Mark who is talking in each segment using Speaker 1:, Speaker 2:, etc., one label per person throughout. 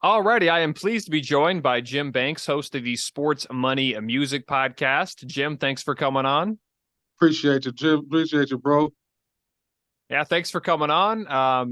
Speaker 1: Alrighty, I am pleased to be joined by Jim Banks, host of the Sports Money Music Podcast. Jim, thanks for coming on.
Speaker 2: Appreciate you, Jim. Appreciate you, bro.
Speaker 1: Yeah, thanks for coming on. I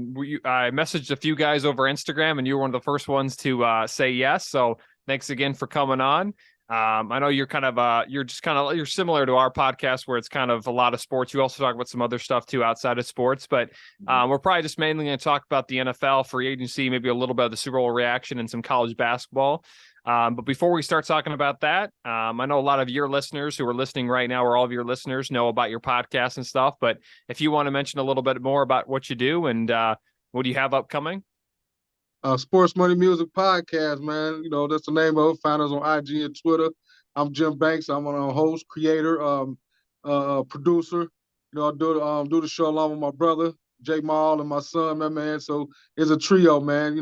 Speaker 1: messaged a few guys over Instagram, and you were one of the first ones to say yes. So thanks again for coming on. I know you're similar to our podcast where it's kind of a lot of sports. You also talk about some other stuff too outside of sports, but we're probably just mainly going to talk about the NFL free agency, maybe a little bit of the Super Bowl reaction and some college basketball. But before we start talking about that, I know a lot of your listeners who are listening right now, or all of your listeners, know about your podcast and stuff. But if you want to mention a little bit more about what you do and what do you have upcoming?
Speaker 2: Sports Money Music Podcast, man. You know, that's the name of it. Find us on IG and Twitter. I'm Jim Banks. I'm a host, creator, producer. You know, I do the show along with my brother, Jay Maul, and my son, my man. So it's a trio, man. We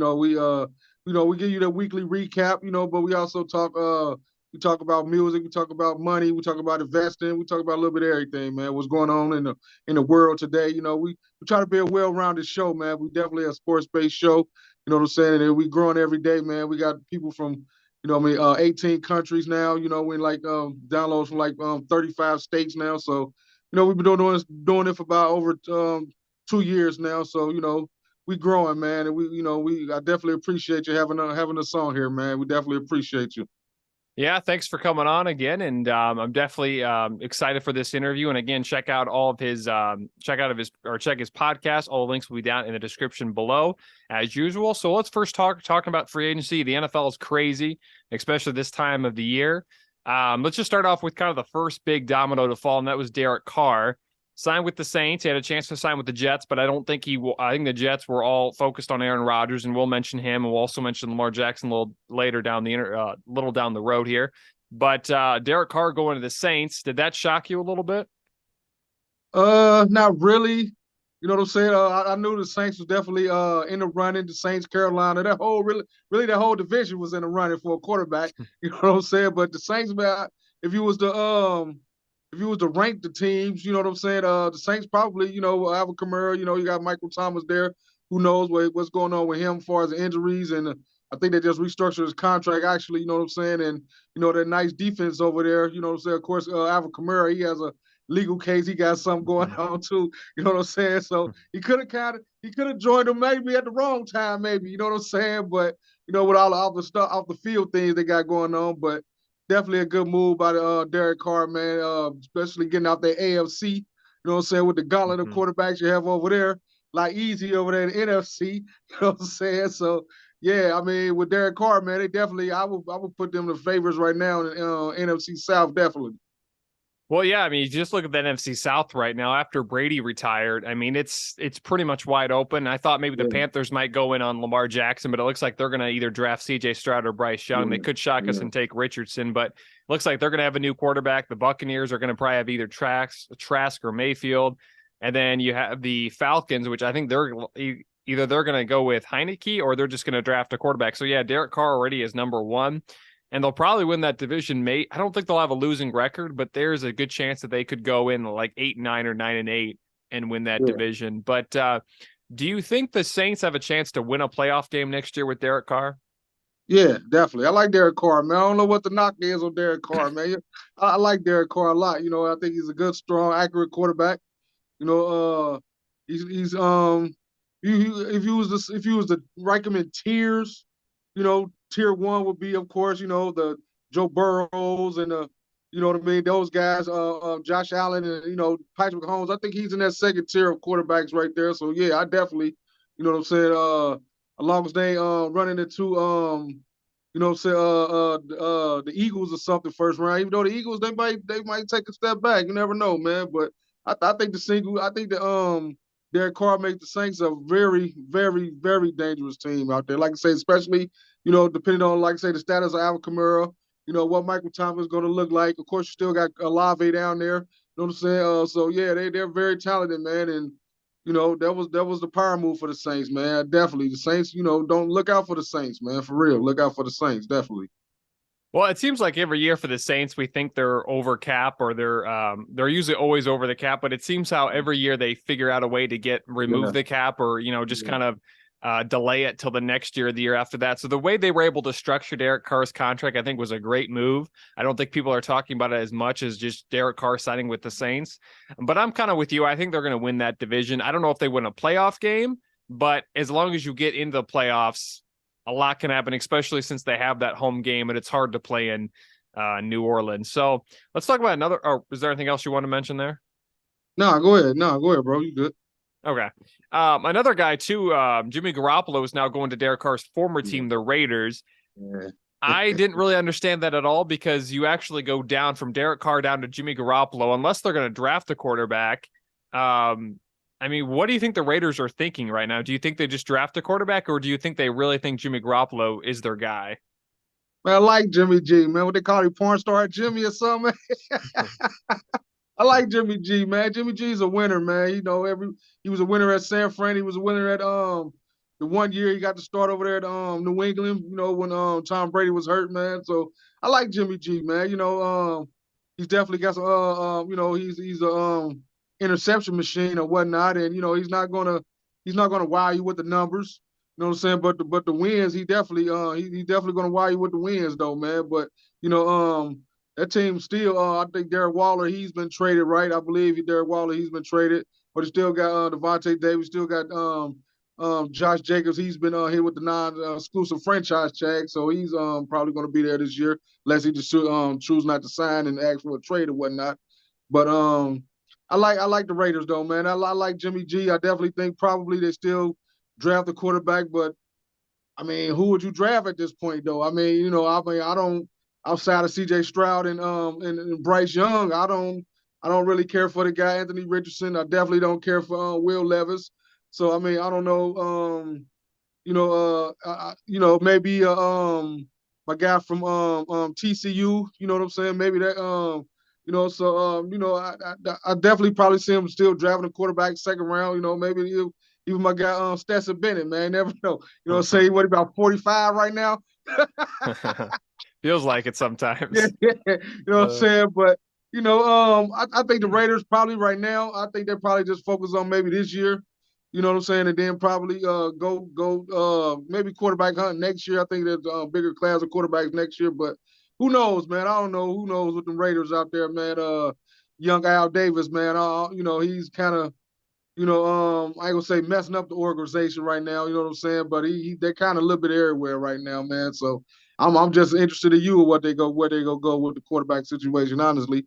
Speaker 2: give you the weekly recap, but we also we talk about music, we talk about money, we talk about investing, we talk about a little bit of everything, man. What's going on in the world today. We try to be a well-rounded show, man. We definitely a sports-based show. You know what I'm saying? And we growing every day, man. We got people from, 18 countries now. We like downloads from 35 states now. So, we've been doing it for about over 2 years now. So, we growing, man. And I definitely appreciate you having us on here, man. We definitely appreciate you.
Speaker 1: Yeah, thanks for coming on again, and I'm definitely excited for this interview. And again, check out all of his check his podcast. All the links will be down in the description below, as usual. So let's first talking about free agency. The NFL is crazy, especially this time of the year. Let's just start off with kind of the first big domino to fall, and that was Derek Carr. Signed with the Saints. He had a chance to sign with the Jets, but I don't think I think the Jets were all focused on Aaron Rodgers, and we'll mention him, and we'll also mention Lamar Jackson a little later down the road here. But Derek Carr going to the Saints, did that shock you a little bit?
Speaker 2: Not really. You know what I'm saying? I knew the Saints was definitely in the running. The Saints, Carolina, that whole really that whole division was in the running for a quarterback. You know what I'm saying? But the Saints, man, if you was to rank the teams, you know what I'm saying? The Saints probably, Alvin Kamara, you got Michael Thomas there. Who knows what's going on with him as far as injuries? And I think they just restructured his contract, actually, you know what I'm saying? And, that nice defense over there, you know what I'm saying? Of course, Alvin Kamara, he has a legal case. He got something going on, too. You know what I'm saying? So he could have joined them maybe at the wrong time, maybe, you know what I'm saying? But, with all the stuff off the field things they got going on. But definitely a good move by Derek Carr, man, especially getting out that AFC, you know what I'm saying, with the gauntlet of quarterbacks you have over there, like easy over there in the NFC, you know what I'm saying? So, yeah, I mean, with Derek Carr, man, they definitely, I would put them in the favorites right now in NFC South, definitely.
Speaker 1: Well, yeah, I mean, you just look at the NFC South right now after Brady retired. I mean, it's pretty much wide open. I thought maybe the Panthers might go in on Lamar Jackson, but it looks like they're going to either draft CJ Stroud or Bryce Young. They could shock us and take Richardson, but it looks like they're going to have a new quarterback. The Buccaneers are going to probably have either Trask or Mayfield. And then you have the Falcons, which I think they're going to go with Heineke or they're just going to draft a quarterback. So yeah, Derek Carr already is number one. And they'll probably win that division. I don't think they'll have a losing record, but there's a good chance that they could go in like 8-9 or 9-8 and win that division. But do you think the Saints have a chance to win a playoff game next year with Derek Carr?
Speaker 2: Yeah, definitely. I like Derek Carr, man. I don't know what the knock is on Derek Carr, man. I like Derek Carr a lot. I think he's a good, strong, accurate quarterback. He's if you was to rank him in tiers, tier one would be, of course, the Joe Burrows and you know what I mean, those guys, Josh Allen and Patrick Mahomes. I think he's in that second tier of quarterbacks right there. So yeah, I definitely, you know what I'm saying. As long as they running into the Eagles or something first round. Even though the Eagles they might take a step back. You never know, man. But I think Derek Carr makes the Saints a very, very, very dangerous team out there. Like I say, especially, depending on, like I say, the status of Alvin Kamara, what Michael Thomas is going to look like. Of course, you still got Olave down there. You know what I'm saying? So, yeah, they're very talented, man. And, that was the power move for the Saints, man. Definitely. The Saints, don't look out for the Saints, man. For real. Look out for the Saints, definitely.
Speaker 1: Well, it seems like every year for the Saints, we think they're over cap or they're usually always over the cap, but it seems how every year they figure out a way to remove the cap or, just kind of delay it till the next year, the year after that. So the way they were able to structure Derek Carr's contract, I think, was a great move. I don't think people are talking about it as much as just Derek Carr signing with the Saints. But I'm kind of with you. I think they're going to win that division. I don't know if they win a playoff game, but as long as you get into the playoffs, a lot can happen, especially since they have that home game and it's hard to play in New Orleans. So let's talk about another. Or is there anything else you want to mention there?
Speaker 2: No, go ahead. No, go ahead, bro. You good?
Speaker 1: Okay. Another guy too, Jimmy Garoppolo is now going to Derek Carr's former team, the Raiders.
Speaker 2: Yeah.
Speaker 1: I didn't really understand that at all because you actually go down from Derek Carr down to Jimmy Garoppolo unless they're going to draft a quarterback. I mean, what do you think the Raiders are thinking right now? Do you think they just draft a quarterback, or do you think they really think Jimmy Garoppolo is their guy?
Speaker 2: Man, I like Jimmy G, man. What they call him, porn star Jimmy or something? I like Jimmy G, man. Jimmy G's a winner, man. You know, he was a winner at San Fran. He was a winner at the one year he got to start over there at New England, you know, when Tom Brady was hurt, man. So I like Jimmy G, man. You know, he's definitely got some you know, he's a interception machine or whatnot, and you know, he's not gonna wow you with the numbers. You know what I'm saying? But the wins, he definitely he definitely gonna wow you with the wins though, man. But you know, that team still, I think Derek Waller, he's been traded, right? I believe Derek Waller, he's been traded, but he still got Devontae Davis, still got Josh Jacobs. He's been here with the non-exclusive franchise tag, so he's probably going to be there this year, unless he just choose not to sign and ask for a trade or whatnot. But I like the Raiders though, man. I like Jimmy G. I definitely think probably they still draft the quarterback, but I mean, who would you draft at this point, though? I mean, you know, I don't outside of C.J. Stroud and Bryce Young, I don't really care for the guy Anthony Richardson. I definitely don't care for Will Levis. So I mean, I don't know. You know, maybe my guy from TCU. You know what I'm saying? Maybe that you know, so you know, I definitely probably see him still drafting a quarterback second round. You know, maybe even my guy Stetson Bennett, man, never know. You know, say what about 45 right now?
Speaker 1: Feels like it
Speaker 2: Yeah,
Speaker 1: sometimes.
Speaker 2: you know what I'm saying? But you know, I think the Raiders probably right now, I think they're probably just focused on maybe this year. You know what I'm saying? And then probably go maybe quarterback hunt next year. I think there's a bigger class of quarterbacks next year, but who knows, man? I don't know. Who knows with the Raiders out there, man? Young Al Davis, man. You know, he's kind of, you know, I ain't gonna say messing up the organization right now. You know what I'm saying? But they're kind of a little bit everywhere right now, man. So I'm just interested in you where they go go with the quarterback situation, honestly.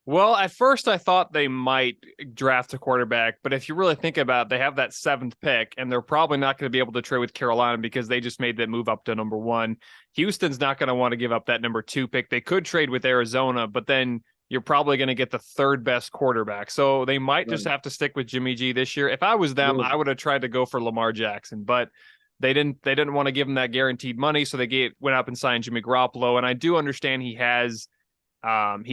Speaker 1: Well, at first I thought they might draft a quarterback, but if you really think about it, they have that seventh pick, and they're probably not going to be able to trade with Carolina because they just made that move up to number one. Houston's not going to want to give up that number two pick. They could trade with Arizona, but then you're probably going to get the third best quarterback. So they might just
Speaker 2: Right.
Speaker 1: have to stick with Jimmy G this year. If I was them,
Speaker 2: Yeah.
Speaker 1: I would have tried to go for Lamar Jackson, but they didn't want to give him that guaranteed money, so went up and signed Jimmy Garoppolo. And I do understand he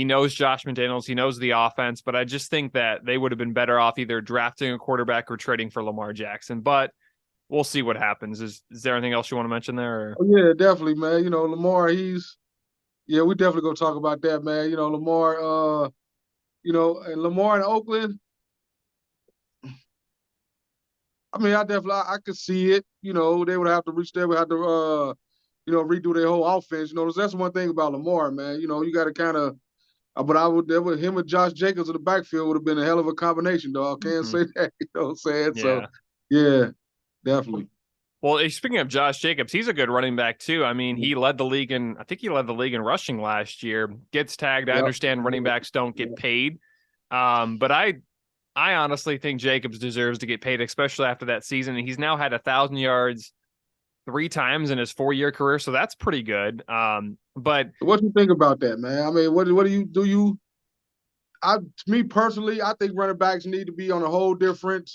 Speaker 1: knows Josh McDaniels. He knows the offense, but I just think that they would have been better off either drafting a quarterback or trading for Lamar Jackson. But we'll see what happens. Is there anything else you want to mention there? Or?
Speaker 2: Oh, yeah, definitely, man. You know, Lamar, yeah, we definitely gonna talk about that, man. You know, Lamar, you know, and Lamar in Oakland, I mean, I could see it. You know, they would have to reach there, would have to you know, redo their whole offense. You know, that's one thing about Lamar, man. You know, you gotta kind of but him and Josh Jacobs in the backfield would have been a hell of a combination, dog. Can't
Speaker 1: Mhm.
Speaker 2: say that. You know what I'm saying? So,
Speaker 1: Yeah.
Speaker 2: yeah, definitely.
Speaker 1: Well, speaking of Josh Jacobs, he's a good running back too. I mean, I think he led the league in rushing last year. Gets tagged. I
Speaker 2: Yep.
Speaker 1: understand running backs don't get paid. But I honestly think Jacobs deserves to get paid, especially after that season. And he's now had 1,000 yards 3 times in his 4-year career, so that's pretty good. But
Speaker 2: What do you think about that, man? I mean, what do you? To me personally, I think running backs need to be on a whole different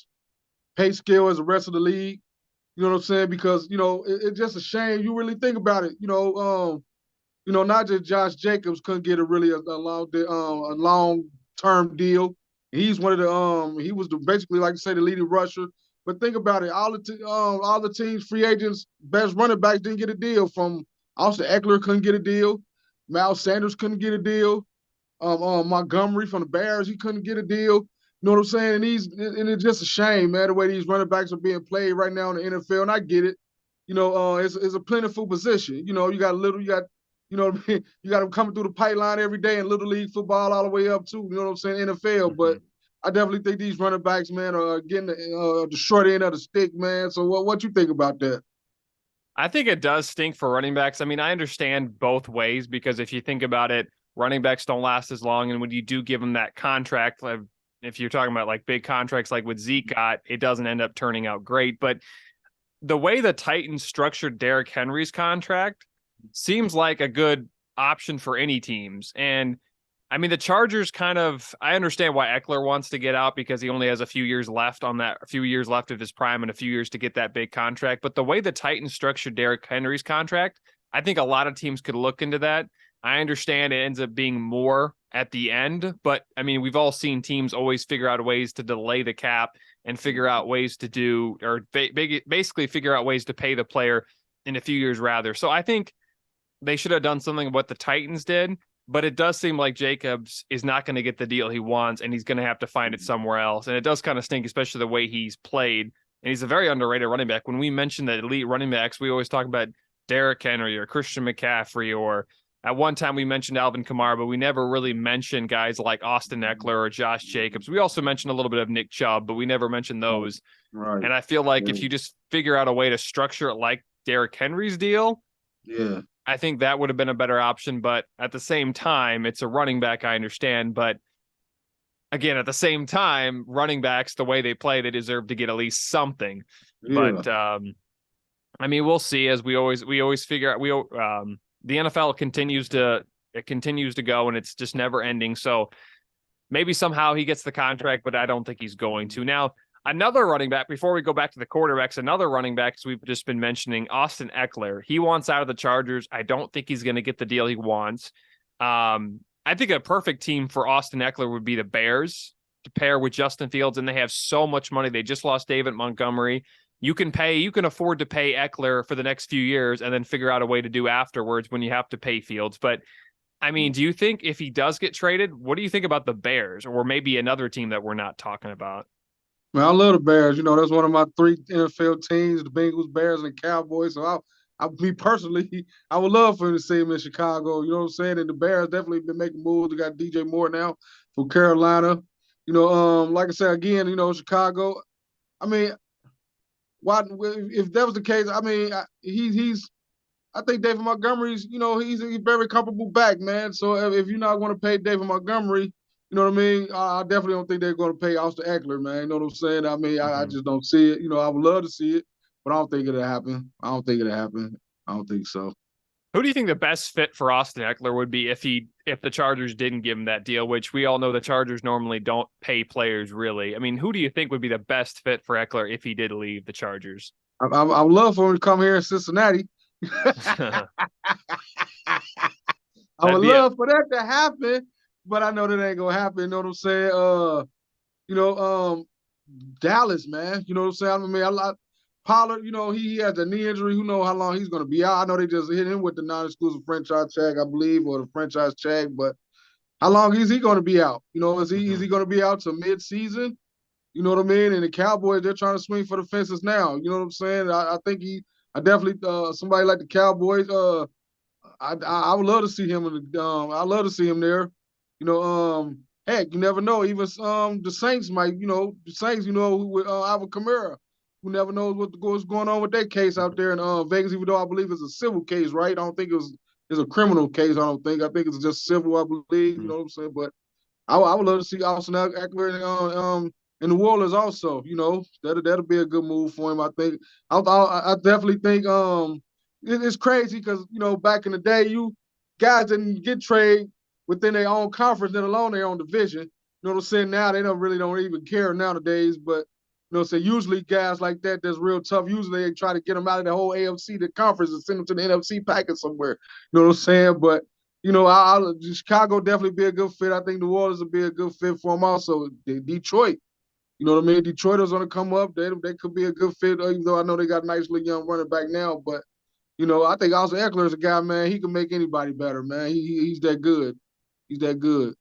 Speaker 2: pay scale as the rest of the league. You know what I'm saying? Because you know it's just a shame. You really think about it. You know, not just Josh Jacobs couldn't get a long term deal. He's one of the he was basically like you say the leading rusher. But think about it, all the teams, free agents, best running backs didn't get a deal. From Austin Eckler couldn't get a deal, Miles Sanders couldn't get a deal, Montgomery from the Bears he couldn't get a deal. know what I'm saying? And it's just a shame, man, the way these running backs are being played right now in the NFL. And I get it. It's a plentiful position. You know what I mean? You got them coming through the pipeline every day in little league football all the way up to, you know what I'm saying, NFL. But I definitely think these running backs, man, are getting the short end of the stick, man. So what you think about that?
Speaker 1: I think it does stink for running backs. I mean, I understand both ways because if you think about it, running backs don't last as long. And when you do give them that contract, like, if you're talking about like big contracts like what Zeke got, it doesn't end up turning out great. But the way the Titans structured Derrick Henry's contract seems like a good option for any teams. And I mean, the Chargers I understand why Eckler wants to get out because he only has a few years left of his prime and a few years to get that big contract. But the way the Titans structured Derrick Henry's contract, I think a lot of teams could look into that. I understand it ends up being more at the end, but I mean, we've all seen teams always figure out ways to delay the cap and figure out ways to do, or basically figure out ways to pay the player in a few years rather. So I think they should have done something what the Titans did, but it does seem like Jacobs is not going to get the deal he wants and he's going to have to find it somewhere else. And it does kind of stink, especially the way he's played. And he's a very underrated running back. When we mention the elite running backs, we always talk about Derrick Henry or Christian McCaffrey, or at one time we mentioned Alvin Kamara, but we never really mentioned guys like Austin Eckler or Josh Jacobs. We also mentioned a little bit of Nick Chubb, but we never mentioned those.
Speaker 2: Right.
Speaker 1: And I feel like if you just figure out a way to structure it like Derrick Henry's deal, I think that would have been a better option. But at the same time, it's a running back, I understand. But again, at the same time, running backs, the way they play, they deserve to get at least something. Yeah. But I mean, we'll see. As we always figure out, the NFL continues to go, and it's just never ending. So maybe somehow he gets the contract, but I don't think he's going to. Now, another running back, before we go back to the quarterbacks, another running back, as we've just been mentioning, Austin Eckler. He wants out of the Chargers. I don't think he's going to get the deal he wants. I think a perfect team for Austin Eckler would be the Bears to pair with Justin Fields, and they have so much money. They just lost David Montgomery. You can afford to pay Eckler for the next few years and then figure out a way to do afterwards when you have to pay Fields. But I mean, do you think if he does get traded, what do you think about the Bears or maybe another team that we're not talking about?
Speaker 2: Man, I love the Bears. That's one of my three NFL teams: the Bengals, Bears, and the Cowboys. So me personally, I would love for him to see him in Chicago. You know what I'm saying? And the Bears definitely been making moves. They got DJ Moore now from Carolina. Like I said again, Chicago. I mean, why? If that was the case, I mean, I think David Montgomery's. He's a very comfortable back, man. So if you're not going to pay David Montgomery, you know what I mean? I definitely don't think they're going to pay Austin Eckler, man. You know what I'm saying? I mean, I just don't see it. I would love to see it, but I don't think it'll happen. I don't think so.
Speaker 1: Who do you think the best fit for Austin Eckler would be if the Chargers didn't give him that deal, which we all know the Chargers normally don't pay players really? I mean, who do you think would be the best fit for Eckler if he did leave the Chargers?
Speaker 2: I would love for him to come here in Cincinnati. I would love for that to happen, but I know that ain't gonna happen. You know what I'm saying? Dallas, man. You know what I'm saying? I mean, Pollard, he has a knee injury. Who knows how long he's going to be out? I know they just hit him with the non-exclusive franchise tag, I believe, or the franchise tag. But how long is he going to be out? Is he going to be out to mid-season? You know what I mean? And the Cowboys, they're trying to swing for the fences now. You know what I'm saying? I think I definitely somebody like the Cowboys. I would love to see him I love to see him there. Heck, you never know. Even the Saints might. The Saints, with Alvin Kamara. Who never knows what's going on with that case out there in Vegas, even though I believe it's a civil case, right? I don't think it's a criminal case. I think it's just civil, I believe. You know what I'm saying? But I would love to see Austin Eckler in New Orleans also. That'll be a good move for him. I think. I definitely think it's crazy because back in the day, guys didn't get trade within their own conference, let alone their own division. You know what I'm saying? Now they don't even care nowadays, but. So usually guys like that's real tough. Usually they try to get them out of the whole AFC, the conference, and send them to the NFC package somewhere. You know what I'm saying? But, Chicago definitely be a good fit. I think New Orleans will be a good fit for them also. Detroit, you know what I mean? Detroiters going to come up. They could be a good fit, even though I know they got a nice little young running back now. But, I think also Eckler is a guy, man, he can make anybody better, man. He's that good. He's that good.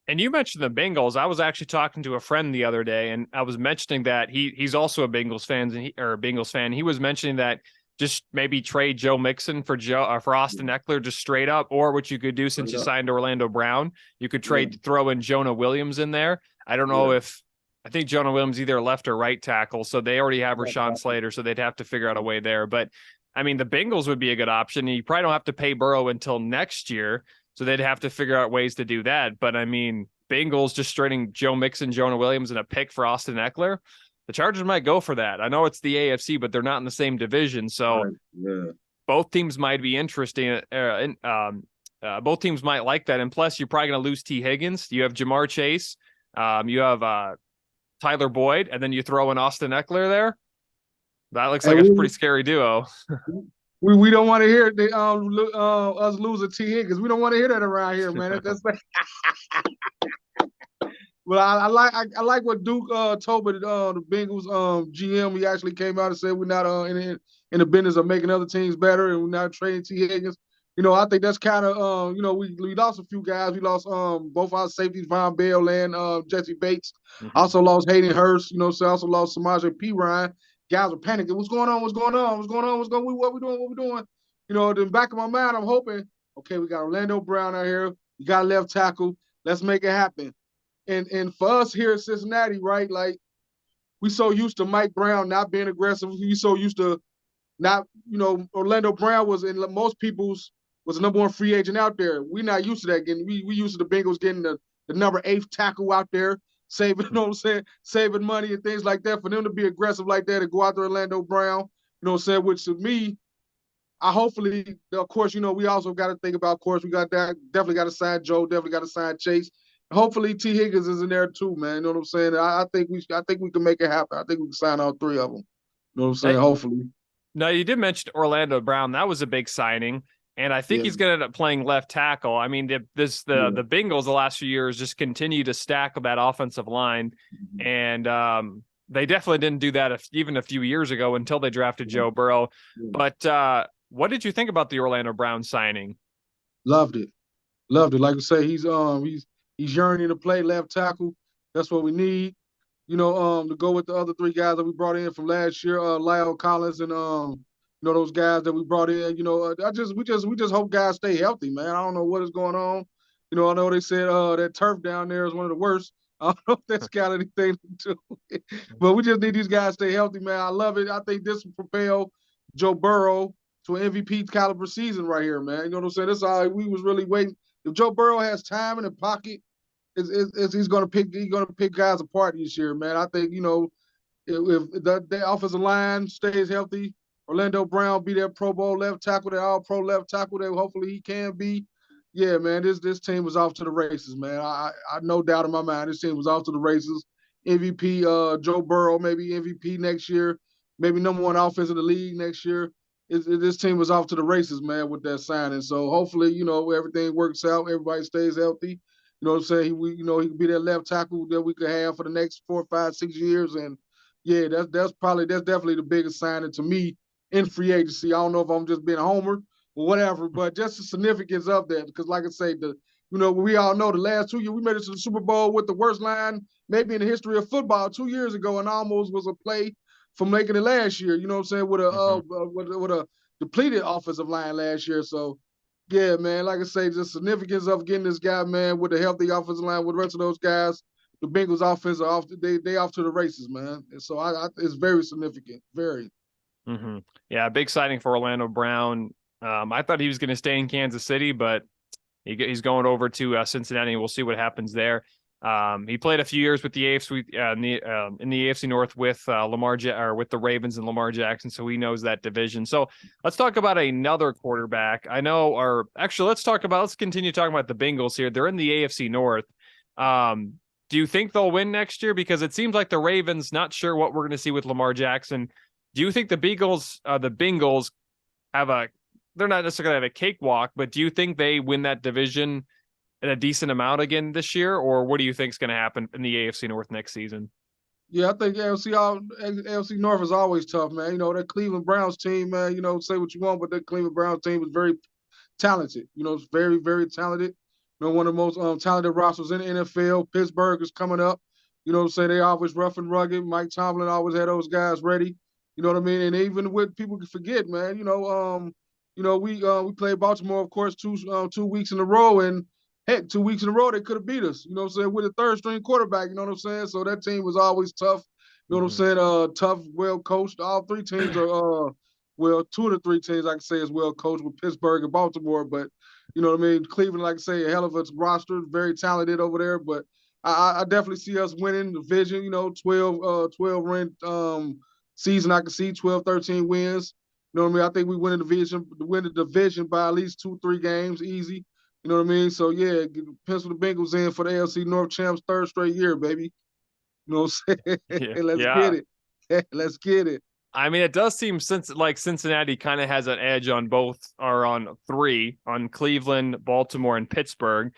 Speaker 1: And you mentioned the Bengals. I was actually talking to a friend the other day, and I was mentioning that he's also a Bengals fan, or a Bengals fan. He was mentioning that just maybe trade Joe Mixon for Austin Eckler, just straight up, or what you could do since
Speaker 2: Straight
Speaker 1: you
Speaker 2: up.
Speaker 1: signed Orlando Brown, you could
Speaker 2: Yeah,
Speaker 1: throw in Jonah Williams in there. I don't know
Speaker 2: yeah.
Speaker 1: if I think Jonah Williams either left or right tackle, so they already have Rashawn Slater, so they'd have to figure out a way there. But I mean, the Bengals would be a good option. You probably don't have to pay Burrow until next year. So they'd have to figure out ways to do that. But I mean, Bengals just trading Joe Mixon, Jonah Williams, and a pick for Austin Eckler. The Chargers might go for that. I know it's the AFC, but they're not in the same division. So
Speaker 2: Right. Yeah.
Speaker 1: both teams might be interesting. Both teams might like that. And plus, you're probably going to lose T. Higgins. You have Jamar Chase. You have Tyler Boyd. And then you throw in Austin Eckler there. That looks like
Speaker 2: And
Speaker 1: a
Speaker 2: we
Speaker 1: pretty scary duo.
Speaker 2: we don't want to hear us lose a T Higgins. We don't want to hear that around here, man. That's like, well, I like what Duke told me, the Bengals GM. He actually came out and said we're not in the business of making other teams better, and we're not trading T Higgins. I think that's kind of we lost a few guys. We lost both our safeties, Von Bell and Jesse Bates.
Speaker 1: Mhm.
Speaker 2: Also lost Hayden Hurst. So also lost Samaje P. Ryan. Guys are panicking. What's going on? What's going on? What's going on? What we doing? What we doing? In the back of my mind, I'm hoping, okay, we got Orlando Brown out here. We got left tackle. Let's make it happen. And for us here in Cincinnati, right, like we so used to Mike Brown not being aggressive. We so used to not, Orlando Brown was in most people's was the number one free agent out there. We're not used to that getting. We used to the Bengals getting the number 8 tackle out there, saving, you know what I'm saying, saving money and things like that. For them to be aggressive like that and go out there Orlando Brown, you know what I'm saying, which to me, hopefully, of course, we also got to think about, of course, we got that, definitely got to sign Joe, definitely got to sign Chase. Hopefully T. Higgins is in there too, man. You know what I'm saying? I think we can make it happen. I think we can sign all 3 of them. You know what I'm saying? Hopefully.
Speaker 1: Now, you did mention Orlando Brown. That was a big signing. And I think
Speaker 2: Yeah.
Speaker 1: he's going to end up playing left tackle. I mean, the
Speaker 2: Yeah.
Speaker 1: Bengals the last few years just continue to stack that offensive line. And they definitely didn't do that even a few years ago until they drafted Joe Burrow. But what did you think about the Orlando Brown signing?
Speaker 2: Loved it. Loved it. Like I say, he's yearning to play left tackle. That's what we need. To go with the other 3 guys that we brought in from last year, Lyle Collins and those guys that we brought in. We just hope guys stay healthy, man. I don't know what is going on. I know they said that turf down there is one of the worst. I don't know if that's got anything to do with it. But we just need these guys to stay healthy, man. I love it. I think this will propel Joe Burrow to an MVP caliber season right here, man. You know what I'm saying? That's all we was really waiting. If Joe Burrow has time in the pocket, he's gonna pick guys apart this year, man. I think if the offensive line stays healthy, Orlando Brown be their Pro Bowl left tackle, their All Pro left tackle. That hopefully he can be. Yeah, man. This team was off to the races, man. I no doubt in my mind this team was off to the races. MVP Joe Burrow, maybe MVP next year, maybe number 1 offense in the league next year. This team was off to the races, man, with that signing. So hopefully, everything works out, everybody stays healthy. You know what I'm saying? He could be that left tackle that we could have for the next 4, 5, 6 years. And yeah, that's definitely the biggest signing to me in free agency. I don't know if I'm just being a homer or whatever, but just the significance of that. Because like I say, we all know the last 2 years we made it to the Super Bowl with the worst line maybe in the history of football 2 years ago, and almost was a play from making it last year. You know what I'm saying? With a depleted offensive line last year. So yeah, man, like I say, the significance of getting this guy, man, with a healthy offensive line with the rest of those guys, the Bengals offense are off. They off to the races, man. And so it's very significant, very.
Speaker 1: Mm-hmm. Yeah, big signing for Orlando Brown. I thought he was going to stay in Kansas City, but he's going over to Cincinnati. We'll see what happens there. He played a few years with the AFC in the AFC North with with the Ravens and Lamar Jackson, so he knows that division. So let's talk about another quarterback. Let's continue talking about the Bengals here. They're in the AFC North. Do you think they'll win next year? Because it seems like the Ravens, not sure what we're going to see with Lamar Jackson. Do you think the Bengals they're not necessarily going to have a cakewalk, but do you think they win that division in a decent amount again this year, or what do you think is going to happen in the AFC North next season?
Speaker 2: Yeah, I think AFC North is always tough, man. That Cleveland Browns team, man. Say what you want, but that Cleveland Browns team is very talented. It's very, very talented. one of the most talented rosters in the NFL. Pittsburgh is coming up. You know what I'm saying? They always rough and rugged. Mike Tomlin always had those guys ready. You know what I mean? And even with people can forget, man. We played Baltimore, of course, 2 weeks in a row, and heck, 2 weeks in a row they could have beat us. You know what I'm saying? With a third string quarterback. You know what I'm saying? So that team was always tough. You know what I'm saying? Tough, well coached. All three teams are well, two of the three teams I can say is well coached with Pittsburgh and Baltimore, but you know what I mean? Cleveland, like I say, a hell of a roster, very talented over there. But I definitely see us winning the division, 12 ranked season. I can see 12, 13 wins. You know what I mean? I think we win the division by at least 2, 3 games, easy. You know what I mean? So yeah, pencil the Bengals in for the AFC North champs, third straight year, baby. You know what I'm saying? Let's
Speaker 1: Yeah.
Speaker 2: get it. Let's get it.
Speaker 1: I mean, it does seem like Cincinnati kind of has an edge on both, or on three, on Cleveland, Baltimore, and Pittsburgh.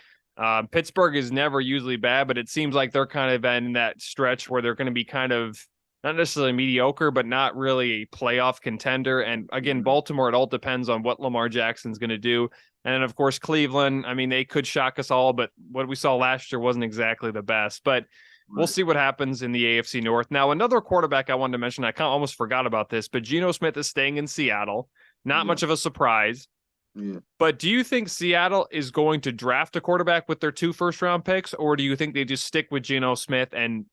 Speaker 1: Pittsburgh is never usually bad, but it seems like they're kind of in that stretch where they're going to be kind of not necessarily mediocre, but not really a playoff contender. And again, Baltimore, it all depends on what Lamar Jackson's going to do. And then, of course, Cleveland, I mean, they could shock us all, but what we saw last year wasn't exactly the best. But we'll see what happens in the AFC North. Now, another quarterback I wanted to mention, I kind of almost forgot about this, but Geno Smith is staying in Seattle. Not much of a surprise.
Speaker 2: Yeah.
Speaker 1: But do you think Seattle is going to draft a quarterback with their 2 first-round picks, or do you think they just stick with Geno Smith and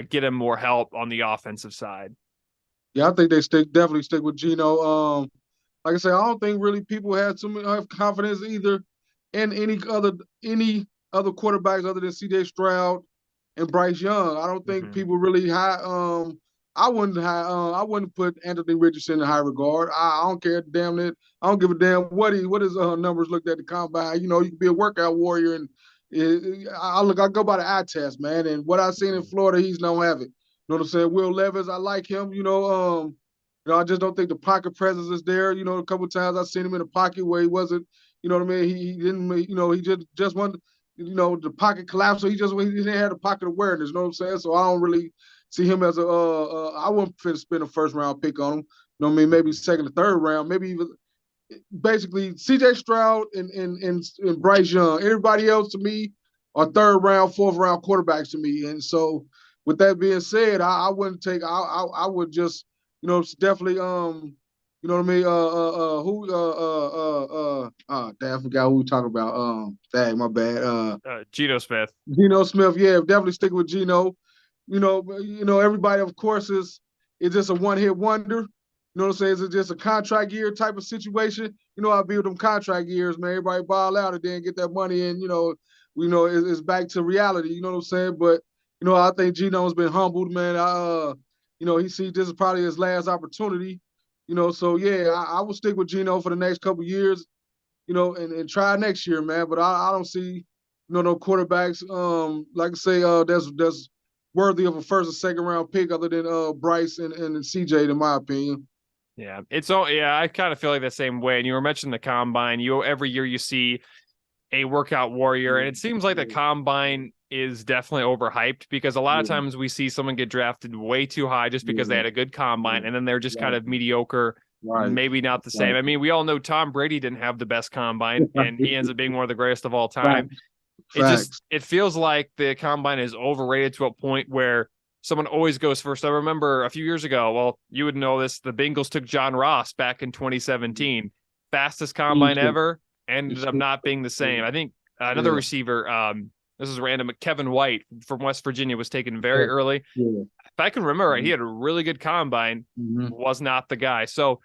Speaker 1: get him more help on the offensive side?
Speaker 2: Yeah, I think they definitely stick with Geno. Like I said, I don't think really people have confidence either in any other quarterbacks other than C.J. Stroud and Bryce Young. I don't think people really I wouldn't put Anthony Richardson in high regard. I don't care damn it. I don't give a damn what his numbers looked at the combine. You can be a workout warrior, and I go by the eye test, man. And what I've seen in Florida, he's don't have it. You know what I'm saying? Will Levis, I like him. I just don't think the pocket presence is there. A couple of times I've seen him in the pocket where he wasn't. You know what I mean? He didn't. He just wanted. The pocket collapse, so he didn't have the pocket awareness. You know what I'm saying? So I don't really see him as I wouldn't spend a first round pick on him. You know what I mean? Maybe second or third round, maybe even basically C.J. Stroud and Bryce Young. Everybody else to me are third round, fourth round quarterbacks to me. And so with that being said, I wouldn't take. I would just definitely you know what I mean? Damn, I forgot who we talking about. Dang, my bad.
Speaker 1: Geno Smith.
Speaker 2: Geno Smith, yeah, definitely stick with Geno. Everybody, of course, is just a one-hit wonder. You know what I'm saying? Is it just a contract year type of situation? I'll be with them contract years, man. Everybody ball out and then get that money, and it's back to reality. You know what I'm saying? But I think Geno's been humbled, man. He sees this is probably his last opportunity. So yeah, I will stick with Geno for the next couple of years, and try next year, man. But I don't see, no quarterbacks, like I say, that's worthy of a first or second round pick other than Bryce and CJ, in my opinion.
Speaker 1: Yeah, I kind of feel like the same way. And you were mentioning the combine. Every year you see a workout warrior, and it seems like the combine is definitely overhyped because a lot of times we see someone get drafted way too high just because they had a good combine, and then they're just kind of mediocre, maybe not the same. I mean, we all know Tom Brady didn't have the best combine, and he ends up being one of the greatest of all time. It feels like the combine is overrated to a point where someone always goes first. I remember a few years ago, well, you would know this, the Bengals took John Ross back in 2017. Fastest combine ever, ended up not being the same. I think another receiver, this is random, Kevin White from West Virginia was taken very early. If I can remember right, he had a really good combine, was not the guy. So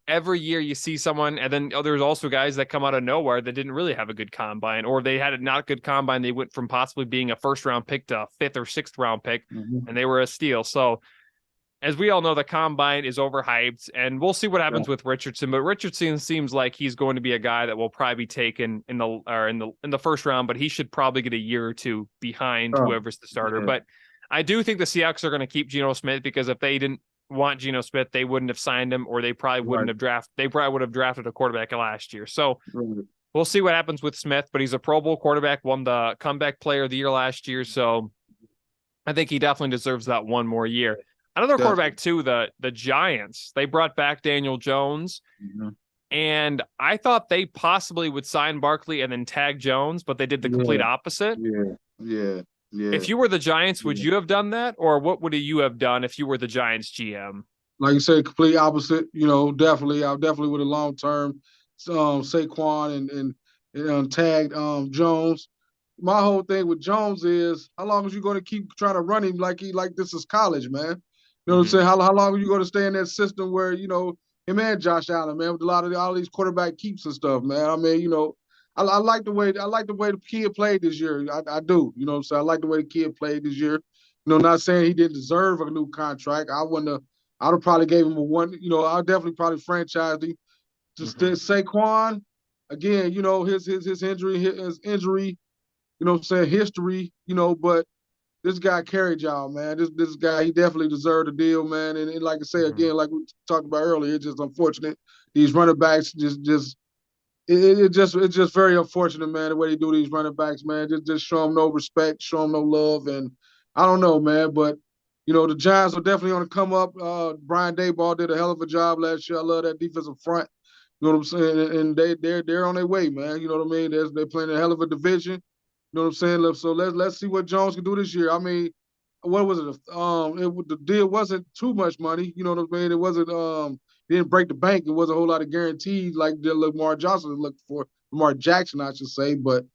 Speaker 1: every year you see someone, and then there's also guys that come out of nowhere that didn't really have a good combine, or they had a not good combine. They went from possibly being a first round pick to a fifth or sixth round pick, and they were a steal. So as we all know, the combine is overhyped, and we'll see what happens with Richardson. But Richardson seems like he's going to be a guy that will probably be taken in the first round, but he should probably get a year or two behind whoever's the starter. But I do think the Seahawks are going to keep Geno Smith, because if they didn't want Geno Smith, they wouldn't have signed him, or they probably wouldn't have drafted. They probably would have drafted a quarterback last year. So we'll see what happens with Smith. But he's a Pro Bowl quarterback, won the comeback player of the year last year. So I think he definitely deserves that one more year. Another quarterback too, the Giants. They brought back Daniel Jones. And I thought they possibly would sign Barkley and then tag Jones, but they did the complete
Speaker 2: Yeah,
Speaker 1: opposite.
Speaker 2: yeah, yeah, yeah,
Speaker 1: If you were the Giants, would
Speaker 2: yeah.
Speaker 1: you have done that? Or what would you have done if you were the Giants GM?
Speaker 2: Like you said, complete opposite. Definitely, I definitely would have long term Saquon and tagged Jones. My whole thing with Jones is how long is you going to keep trying to run him like this is college, man? You know what I'm saying?
Speaker 1: Mm-hmm.
Speaker 2: How long are you going to stay in that system where him and Josh Allen, man, with a lot of all these quarterback keeps and stuff, man. I mean, I like the way the kid played this year. I do. You know what I'm saying? I like the way the kid played this year. Not saying he didn't deserve a new contract. I wouldn't have. I'd have probably gave him a one. I'll definitely probably franchised him. Just
Speaker 1: Mm-hmm.
Speaker 2: Saquon, again, his injury, what I'm saying, history, but this guy carried y'all, man. This guy, he definitely deserved a deal, man. And like I say
Speaker 1: Mm-hmm.
Speaker 2: again, like we talked about earlier, it's just unfortunate. These running backs it's just very unfortunate, man, the way they do these running backs, man. Just show them no respect, show them no love, and I don't know, man. But the Giants are definitely on the come up. Brian Daboll did a hell of a job last year. I love that defensive front. You know what I'm saying? And they're on their way, man. You know what I mean? They're playing a hell of a division. You know what I'm saying? So let's see what Jones can do this year. I mean, what was it? The deal wasn't too much money. You know what I mean? It wasn't. He didn't break the bank. It wasn't a whole lot of guarantees like the Lamar Johnson looked for. Lamar Jackson, I should say. But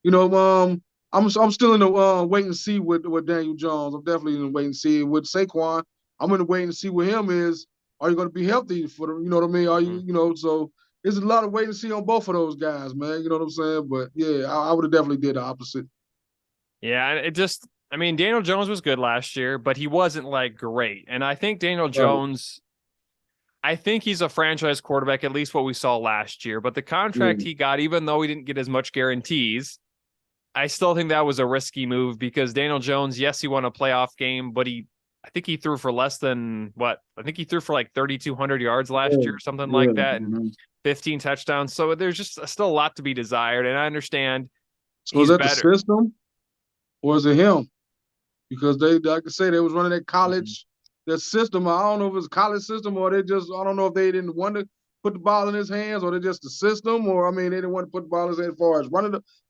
Speaker 2: you know, I'm still in the wait and see with Daniel Jones. I'm definitely in the wait and see with Saquon. I'm in the wait and see with him is. Are you going to be healthy for the? You know what I mean? Are you? So there's a lot of wait and see on both of those guys, man. You know what I'm saying? But yeah, I would have definitely did the opposite.
Speaker 1: Yeah, it just, I mean, Daniel Jones was good last year, but he wasn't like great. And I think Daniel
Speaker 2: Right.
Speaker 1: Jones, I think he's a franchise quarterback, at least what we saw last year. But the contract
Speaker 2: Yeah.
Speaker 1: he got, even though he didn't get as much guarantees, I still think that was a risky move because Daniel Jones, yes, he won a playoff game, but I think he threw for less than what? I think he threw for like 3,200 yards last
Speaker 2: Yeah.
Speaker 1: year, something
Speaker 2: Yeah.
Speaker 1: like that, and
Speaker 2: Mm-hmm.
Speaker 1: 15 touchdowns. So there's just still a lot to be desired. And I understand
Speaker 2: So is
Speaker 1: he's
Speaker 2: that the
Speaker 1: better.
Speaker 2: system or is it him? Because they, like I say, they was running that
Speaker 1: Mhm.
Speaker 2: college, that system. I don't know if it's a college system or they just, I don't know if they didn't want to put the ball in his hands or they just the system or, I mean, they didn't want to put the ball in his hands as far as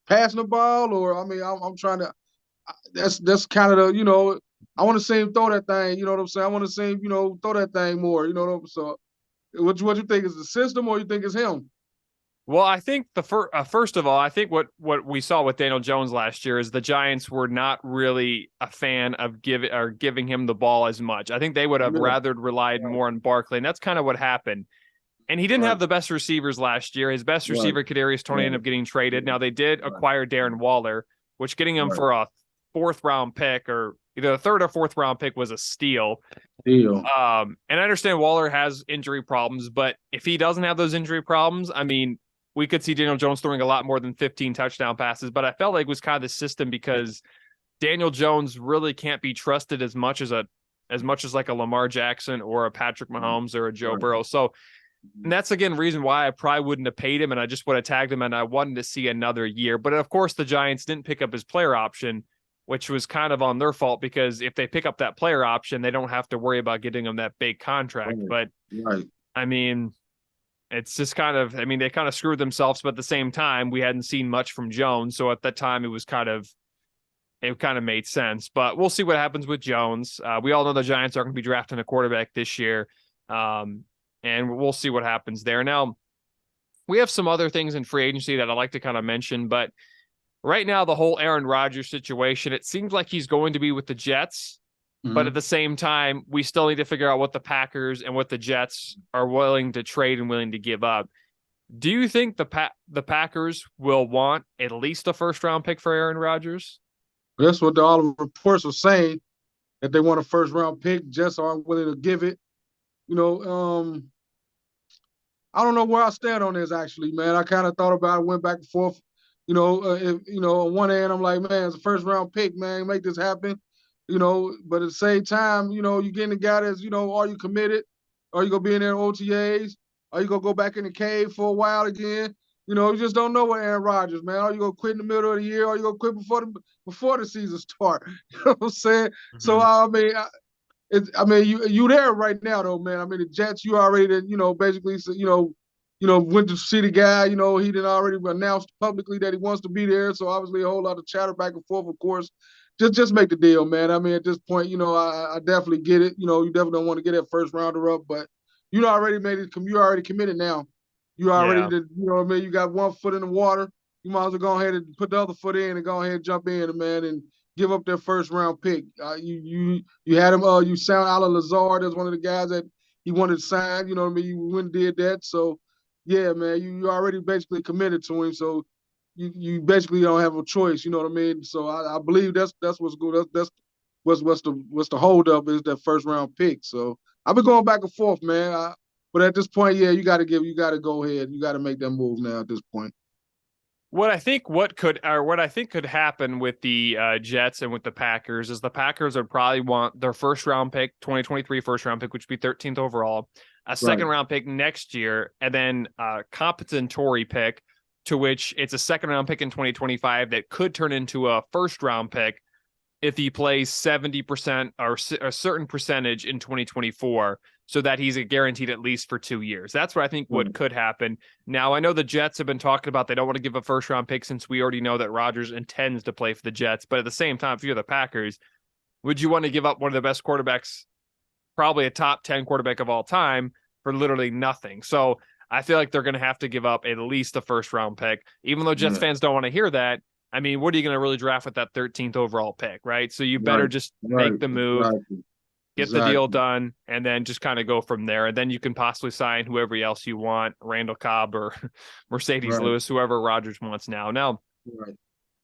Speaker 2: passing the ball or, I mean, I'm trying to, that's kind of I want to see him throw that thing, you know what I'm saying? I want to see him, throw that thing more, you know what I'm saying? So what you think is the system or you think it's him?
Speaker 1: Well, I think first of all, I think what we saw with Daniel Jones last year is the Giants were not really a fan of giving him the ball as much. I think they would have
Speaker 2: Yeah,
Speaker 1: rather relied
Speaker 2: right,
Speaker 1: more on Barkley, and that's kind of what happened. And he didn't
Speaker 2: right,
Speaker 1: have the best receivers last year. His best
Speaker 2: right,
Speaker 1: receiver, Kadarius Toney,
Speaker 2: right,
Speaker 1: ended up getting traded. Now they did
Speaker 2: right,
Speaker 1: acquire Darren Waller, which getting him
Speaker 2: right.
Speaker 1: for a fourth round pick or either a third or fourth round pick was a steal.
Speaker 2: Deal.
Speaker 1: And I understand Waller has injury problems, but if he doesn't have those injury problems, I mean, we could see Daniel Jones throwing a lot more than 15 touchdown passes. But I felt like it was kind of the system because Daniel Jones really can't be trusted as much as like a Lamar Jackson or a Patrick Mahomes or a Joe
Speaker 2: Right.
Speaker 1: Burrow. So and that's again reason why I probably wouldn't have paid him and I just would have tagged him and I wanted to see another year. But of course, the Giants didn't pick up his player option, which was kind of on their fault because if they pick up that player option, they don't have to worry about getting him that big contract.
Speaker 2: Right.
Speaker 1: But
Speaker 2: Right.
Speaker 1: I mean, it's just kind of, I mean, they kind of screwed themselves, but at the same time, we hadn't seen much from Jones. So at that time, it kind of made sense. But we'll see what happens with Jones. We all know the Giants are going to be drafting a quarterback this year. And we'll see what happens there. Now, we have some other things in free agency that I like to kind of mention, but right now, the whole Aaron Rodgers situation, it seems like he's going to be with the Jets. But at
Speaker 2: Mm-hmm.
Speaker 1: the same time, we still need to figure out what the Packers and what the Jets are willing to trade and willing to give up. Do you think the Packers will want at least a first round pick for Aaron Rodgers?
Speaker 2: That's what all the reports are saying that they want a first round pick. Jets aren't willing to give it. You know, I don't know where I stand on this actually, man. I kind of thought about it, went back and forth. On one hand, I'm like, man, it's a first round pick, man, make this happen. But at the same time, you're getting the guy that's, are you committed? Are you gonna be in there in OTAs? Are you gonna go back in the cave for a while again? You just don't know what Aaron Rodgers, man. Are you gonna quit in the middle of the year? Are you gonna quit before the season start? You know what I'm saying? So
Speaker 1: Mm-hmm.
Speaker 2: I mean, I mean, you there right now though, man. I mean, the Jets, you already, basically, so, went to see the guy. He did already announced publicly that he wants to be there. So obviously a whole lot of chatter back and forth, of course. Just make the deal, man. I mean, at this point, I definitely get it. You definitely don't want to get that first rounder up, but already made it. You already committed now. You already,
Speaker 1: Yeah.
Speaker 2: you know what I mean? You got one foot in the water. You might as well go ahead and put the other foot in and go ahead and jump in, man, and give up that first round pick. You had him. You sound Alan Lazard as one of the guys that he wanted to sign. You know what I mean? You went and did that. So yeah, man, you already basically committed to him. So you basically don't have a choice. You know what I mean? So I believe that's what's good. That's what's the holdup is that first round pick. So I've been going back and forth, man. But at this point, yeah, you got to go ahead. You got to make that move now. At this point.
Speaker 1: What I think could happen with the Jets and with the Packers is the Packers would probably want their first round pick, 2023 first round pick, which would be 13th overall, a second round pick next year, and then a compensatory pick, to which it's a second round pick in 2025 that could turn into a first round pick if he plays 70% or a certain percentage in 2024, so that he's guaranteed at least for 2 years. That's what I think what could happen. Now, I know the Jets have been talking about they don't want to give a first round pick since we already know that Rodgers intends to play for the Jets. But at the same time, if you're the Packers, would you want to give up one of the best quarterbacks, probably a top 10 quarterback of all time, for literally nothing? So I feel like they're going to have to give up at least a first round pick, even though Jets fans don't want to hear that. I mean, what are you going to really draft with that 13th overall pick, right? So you better just make the move, get the deal done, and then just kind of go from there. And then you can possibly sign whoever else you want, Randall Cobb or Mercedes Lewis, whoever Rodgers wants now. Now,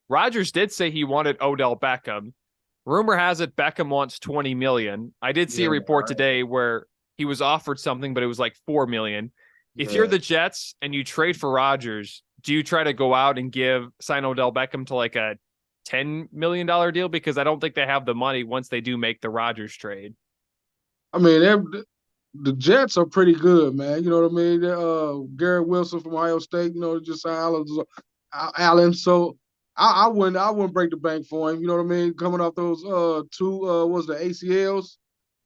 Speaker 1: Rodgers did say he wanted Odell Beckham. Rumor has it Beckham wants 20 million. I did see a report today where he was offered something, but it was like 4 million. If you're the Jets and you trade for Rodgers, do you try to go out and sign Odell Beckham to like a $10 million deal? Because I don't think they have the money once they do make the Rodgers trade.
Speaker 2: I mean, the Jets are pretty good, man. You know what I mean? Garrett Wilson from Ohio State, just signed Allen. So I wouldn't break the bank for him. You know what I mean? Coming off those two was the ACLs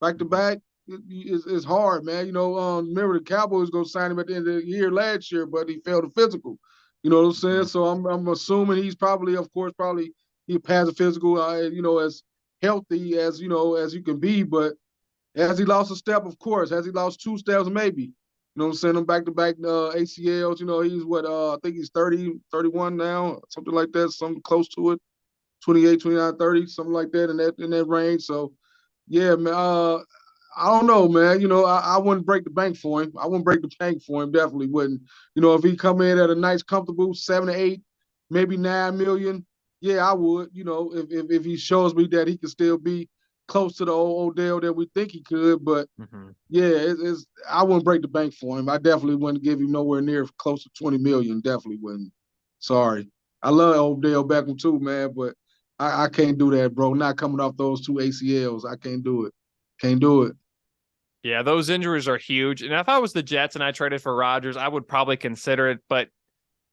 Speaker 2: back to back. It's hard, man. Remember the Cowboys going to sign him at the end of the year last year, but he failed the physical. You know what I'm saying? Mm-hmm. So I'm assuming he's probably, of course, he passed a physical, as healthy as as you can be. But has he lost a step? Of course. Has he lost 2 steps? Maybe. You know what I'm saying? Them back-to-back ACLs. He's I think he's 30, 31 now, something like that, something close to it. 28, 29, 30, something like that in that range. So, yeah, man. I don't know, man. I wouldn't break the bank for him. I wouldn't break the bank for him. Definitely wouldn't. If he come in at a nice, comfortable 7 to 8, maybe 9 million, yeah, I would. If he shows me that he can still be close to the old Odell that we think he could. But yeah, I wouldn't break the bank for him. I definitely wouldn't give him nowhere near close to 20 million. Definitely wouldn't. Sorry. I love Odell Beckham too, man, but I can't do that, bro. Not coming off those 2 ACLs. I can't do it. Can't do it.
Speaker 1: Yeah, those injuries are huge. And if I was the Jets and I traded for Rodgers, I would probably consider it. But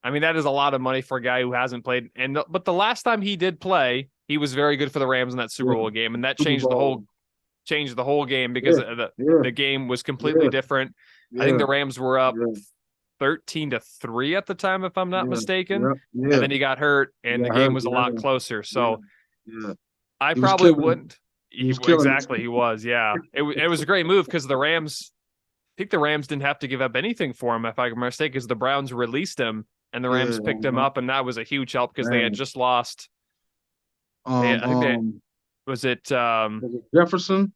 Speaker 1: I mean, that is a lot of money for a guy who hasn't played. But the last time he did play, he was very good for the Rams in that Super Bowl game, and that changed the whole game because the game was completely different. I think the Rams were up 13-3 at the time, if I'm not mistaken. And then he got hurt, and the game was a lot closer. So I probably wouldn't. Exactly, he was. Yeah, it was a great move because the Rams. I think the Rams didn't have to give up anything for him, if I'm mistaken, because the Browns released him and the Rams picked him up, and that was a huge help because they had just lost. Was it
Speaker 2: Jefferson?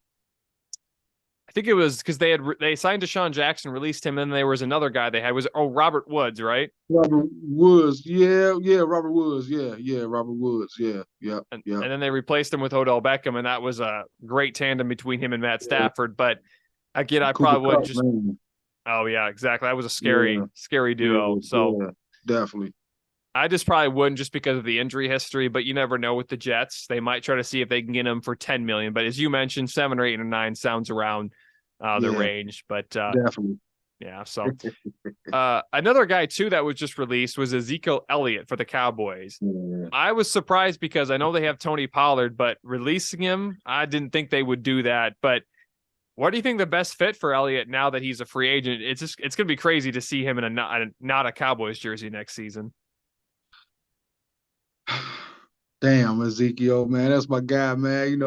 Speaker 1: I think it was because they signed Deshaun Jackson, released him, and then there was another guy they had. Robert Woods, right?
Speaker 2: Robert Woods, yeah, Robert Woods, Robert Woods, yeah.
Speaker 1: And then they replaced him with Odell Beckham, and that was a great tandem between him and Matt Stafford. But again, I probably wouldn't just. Man. Oh yeah, exactly. That was a scary duo. So
Speaker 2: definitely.
Speaker 1: I just probably wouldn't just because of the injury history, but you never know with the Jets. They might try to see if they can get him for 10 million. But as you mentioned, 7 or 8 or 9 sounds around the range. But
Speaker 2: definitely.
Speaker 1: Yeah. So another guy too that was just released was Ezekiel Elliott for the Cowboys. Yeah. I was surprised because I know they have Tony Pollard, but releasing him, I didn't think they would do that. But What do you think the best fit for Elliott now that he's a free agent? It's going to be crazy to see him in not a Cowboys jersey next season.
Speaker 2: Damn, Ezekiel, man, that's my guy, man.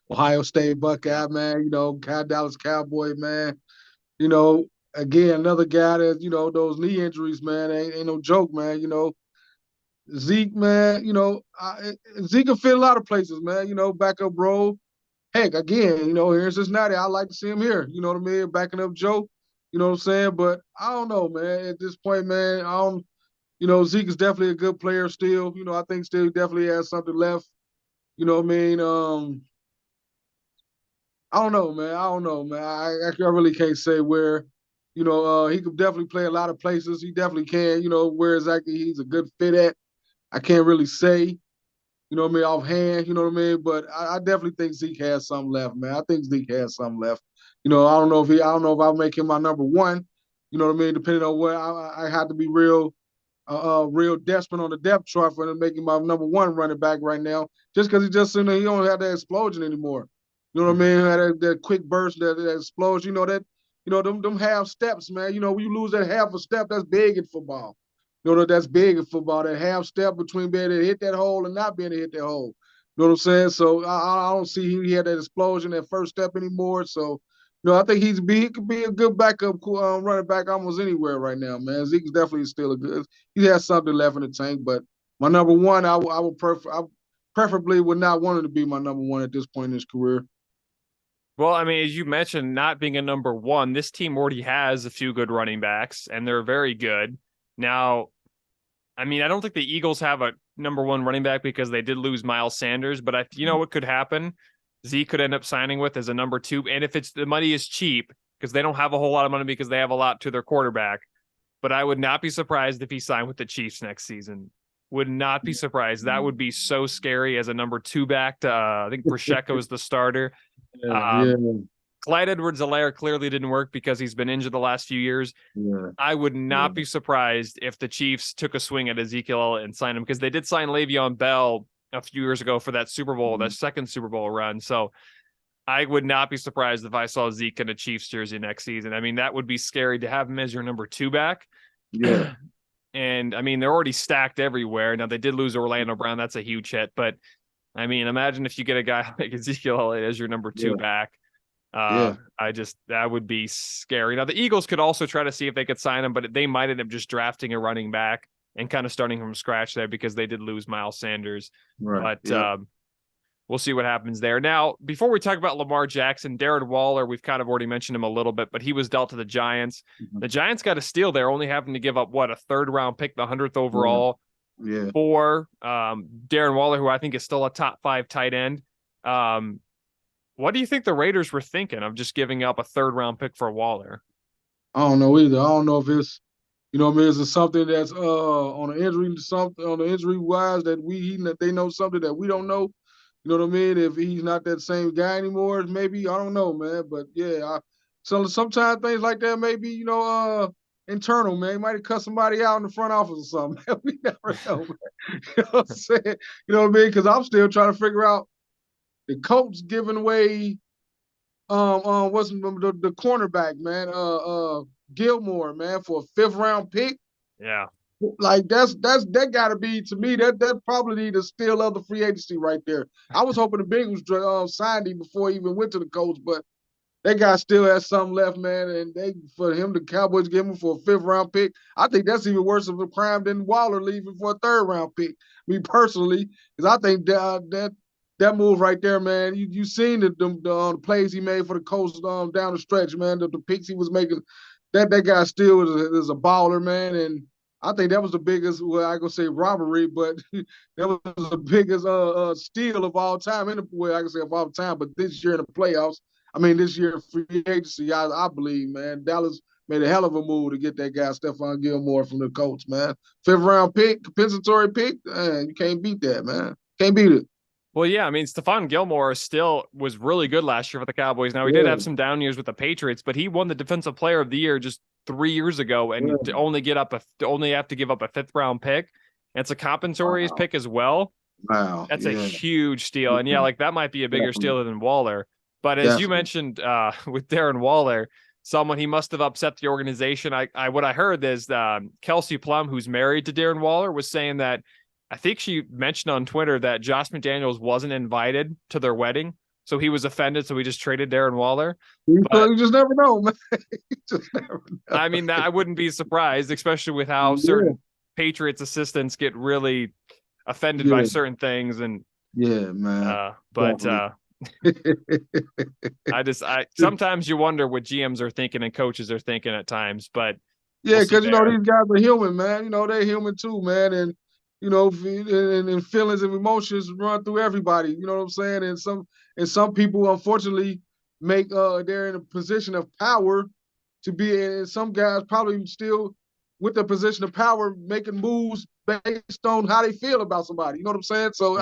Speaker 2: Ohio State Buckeye, man. Dallas Cowboy, man. Again, another guy that those knee injuries, man, ain't no joke, man. Zeke, man. Zeke can fit a lot of places, man. Backup role. Heck, again, here in Cincinnati, I like to see him here. You know what I mean? Backing up Joe. You know what I'm saying? But I don't know, man. At this point, man, I don't. Zeke is definitely a good player still. I think still definitely has something left. You know what I mean? I don't know, man. I don't know, man. I really can't say where. He could definitely play a lot of places. He definitely can. Where exactly he's a good fit at. I can't really say. You know what I mean, offhand, you know what I mean? But I definitely think Zeke has something left, man. I think Zeke has something left. I don't know if I'll make him my number one. You know what I mean? Depending on where I have to be real desperate on the depth chart for him to make him my number one running back right now. Just because he don't have that explosion anymore. You know what I mean? That quick burst, that explosion. Them half steps, man. When you lose that half a step, that's big in football. That's big in football. That half step between being able to hit that hole and not being able to hit that hole. You know what I'm saying? So I don't see he had that explosion, that first step anymore. So, I think he could be a good backup running back almost anywhere right now, man. Zeke's definitely still a good. He has something left in the tank, but my number one, I preferably would not want him to be my number one at this point in his career.
Speaker 1: Well, I mean, as you mentioned, not being a number one, this team already has a few good running backs, and they're very good. Now, I mean, I don't think the Eagles have a number one running back because they did lose Miles Sanders, but you know what could happen? Zeke could end up signing with as a number two. And if the money is cheap, because they don't have a whole lot of money because they have a lot to their quarterback, but I would not be surprised if he signed with the Chiefs next season. Would not be surprised. That would be so scary as a number two back to, I think Pacheco is the starter.
Speaker 2: Yeah.
Speaker 1: Clyde Edwards-Helaire clearly didn't work because he's been injured the last few years.
Speaker 2: Yeah.
Speaker 1: I would not be surprised if the Chiefs took a swing at Ezekiel and signed him because they did sign Le'Veon Bell a few years ago for that Super Bowl, that second Super Bowl run. So I would not be surprised if I saw Zeke in a Chiefs jersey next season. I mean, that would be scary to have him as your number two back.
Speaker 2: Yeah.
Speaker 1: And I mean, they're already stacked everywhere. Now they did lose Orlando Brown. That's a huge hit. But I mean, imagine if you get a guy like Ezekiel as your number two back. That would be scary. Now the Eagles could also try to see if they could sign him, but they might end up just drafting a running back and kind of starting from scratch there because they did lose Miles Sanders.
Speaker 2: Right.
Speaker 1: But we'll see what happens there. Now, before we talk about Lamar Jackson, Darren Waller, we've kind of already mentioned him a little bit, but he was dealt to the Giants. The Giants got a steal there, only having to give up a third round pick, the 100th overall for Darren Waller, who I think is still a top 5 tight end. What do you think the Raiders were thinking of just giving up a third round pick for Waller?
Speaker 2: I don't know either. I don't know if it's, is it something that's on an injury, something on the injury wise that they know something that we don't know. You know what I mean? If he's not that same guy anymore, maybe I don't know, man. But yeah, so sometimes things like that may be, internal, man. He might have cut somebody out in the front office or something. We never know, man. You know what I'm saying? You know what I mean? Because I'm still trying to figure out the coach giving away what's the cornerback, man, Gilmore, man, for a 5th round pick.
Speaker 1: Yeah.
Speaker 2: Like that gotta be, to me, that probably the steal of the free agency right there. I was hoping the Bengals signed him before he even went to the coach, but that guy still has something left, man. And for him, the Cowboys give him for a 5th round pick. I think that's even worse of a crime than Waller leaving for a 3rd round pick. Me personally, because I think that move right there, man. You seen the plays he made for the Colts down the stretch, man. The picks he was making. That guy still is a baller, man. And I think that was the biggest, well, I gonna say robbery, but that was the biggest steal of all time. I can say of all time, but this year in the playoffs, this year in free agency, I believe, man, Dallas made a hell of a move to get that guy Stephon Gilmore from the Colts, man. 5th round pick, compensatory pick, man, you can't beat that, man. Can't beat it.
Speaker 1: Well, yeah, Stephon Gilmore still was really good last year for the Cowboys. Now, he did have some down years with the Patriots, but he won the Defensive Player of the Year just 3 years ago, and to only have to give up a 5th round pick. And it's a compensatory pick as well.
Speaker 2: Wow.
Speaker 1: That's a huge steal. And like that might be a bigger steal than Waller. But as you
Speaker 2: Definitely.
Speaker 1: mentioned with Darren Waller, someone he must have upset the organization. I what I heard is Kelsey Plum, who's married to Darren Waller, was saying that I think she mentioned on Twitter that Josh McDaniels wasn't invited to their wedding, so he was offended, so he just traded Darren Waller.
Speaker 2: So
Speaker 1: But
Speaker 2: you just never know, man. You just never know.
Speaker 1: I mean, I wouldn't be surprised, especially with how
Speaker 2: Yeah,
Speaker 1: certain Patriots assistants get really offended by
Speaker 2: yeah,
Speaker 1: certain things. And
Speaker 2: yeah, man.
Speaker 1: but
Speaker 2: Definitely.
Speaker 1: I sometimes you wonder what GMs are thinking and coaches are thinking at times, but we'll
Speaker 2: Yeah,
Speaker 1: see
Speaker 2: because
Speaker 1: there.
Speaker 2: these guys are human, man. They're human too, man, and and feelings and emotions run through everybody. You know what I'm saying? And some people, unfortunately, make they're in a position of power to be, and some guys probably still with the position of power making moves based on how they feel about somebody. You know what I'm saying? So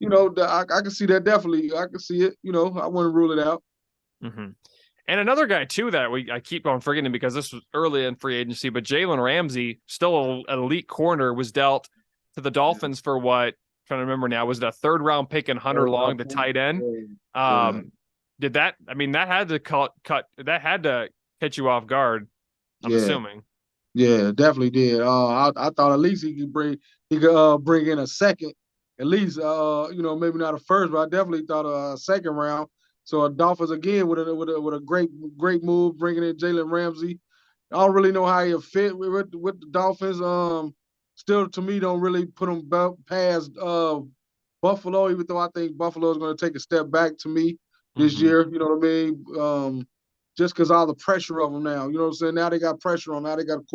Speaker 1: Mm-hmm.
Speaker 2: I can see that definitely. I can see it. I wouldn't rule it out.
Speaker 1: Mm-hmm. And another guy too that I keep on forgetting because this was early in free agency, but Jalen Ramsey, still an elite corner, was dealt to the Dolphins for what? Trying to remember now, was it a third round pick and Hunter Long, the tight end?
Speaker 2: Yeah.
Speaker 1: Did that? I mean, that had to cut that had to catch you off guard. I'm
Speaker 2: Yeah.
Speaker 1: assuming.
Speaker 2: Yeah, definitely did. I thought at least he could bring in a second, at least maybe not a first, but I definitely thought a second round. So Dolphins again with a great move bringing in Jalen Ramsey. I don't really know how he'll fit with the Dolphins. Still to me don't really put him past Buffalo, even though I think Buffalo is going to take a step back to me this
Speaker 1: Mm-hmm.
Speaker 2: year. You know what I mean? Just because all the pressure of them now. You know what I'm saying? Now they got pressure on. Now they got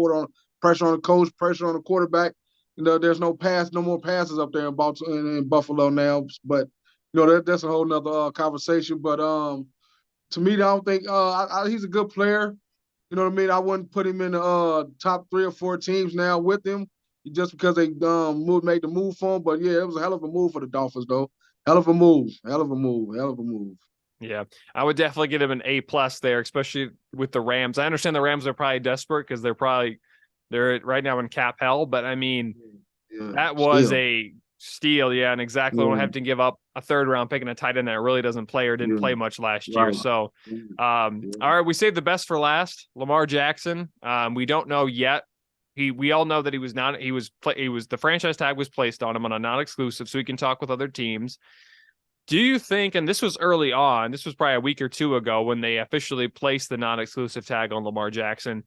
Speaker 2: pressure on the coach, pressure on the quarterback. There's no more passes up there in Buffalo now. But that's a whole nother conversation. But to me, I don't think he's a good player. You know what I mean? I wouldn't put him in the top 3 or 4 teams now with him just because they made the move for him. But yeah, it was a hell of a move for the Dolphins, though. Hell of a move. Hell of a move. Hell of a move.
Speaker 1: Yeah, I would definitely give him an A plus there, especially with the Rams. I understand the Rams are probably desperate because they're right now in cap hell, but I mean
Speaker 2: Yeah.
Speaker 1: that was
Speaker 2: Still.
Speaker 1: a steal, yeah, and exactly when
Speaker 2: Yeah.
Speaker 1: having to give up a third round pick and a tight end that really doesn't play or didn't
Speaker 2: Yeah.
Speaker 1: play much last year.
Speaker 2: Right.
Speaker 1: So,
Speaker 2: Yeah.
Speaker 1: all right, we saved the best for last. Lamar Jackson. We don't know yet. We all know that he was not. He was the franchise tag was placed on him on a non-exclusive, so he can talk with other teams. Do you think, and this was early on, this was probably a week or two ago when they officially placed the non-exclusive tag on Lamar Jackson,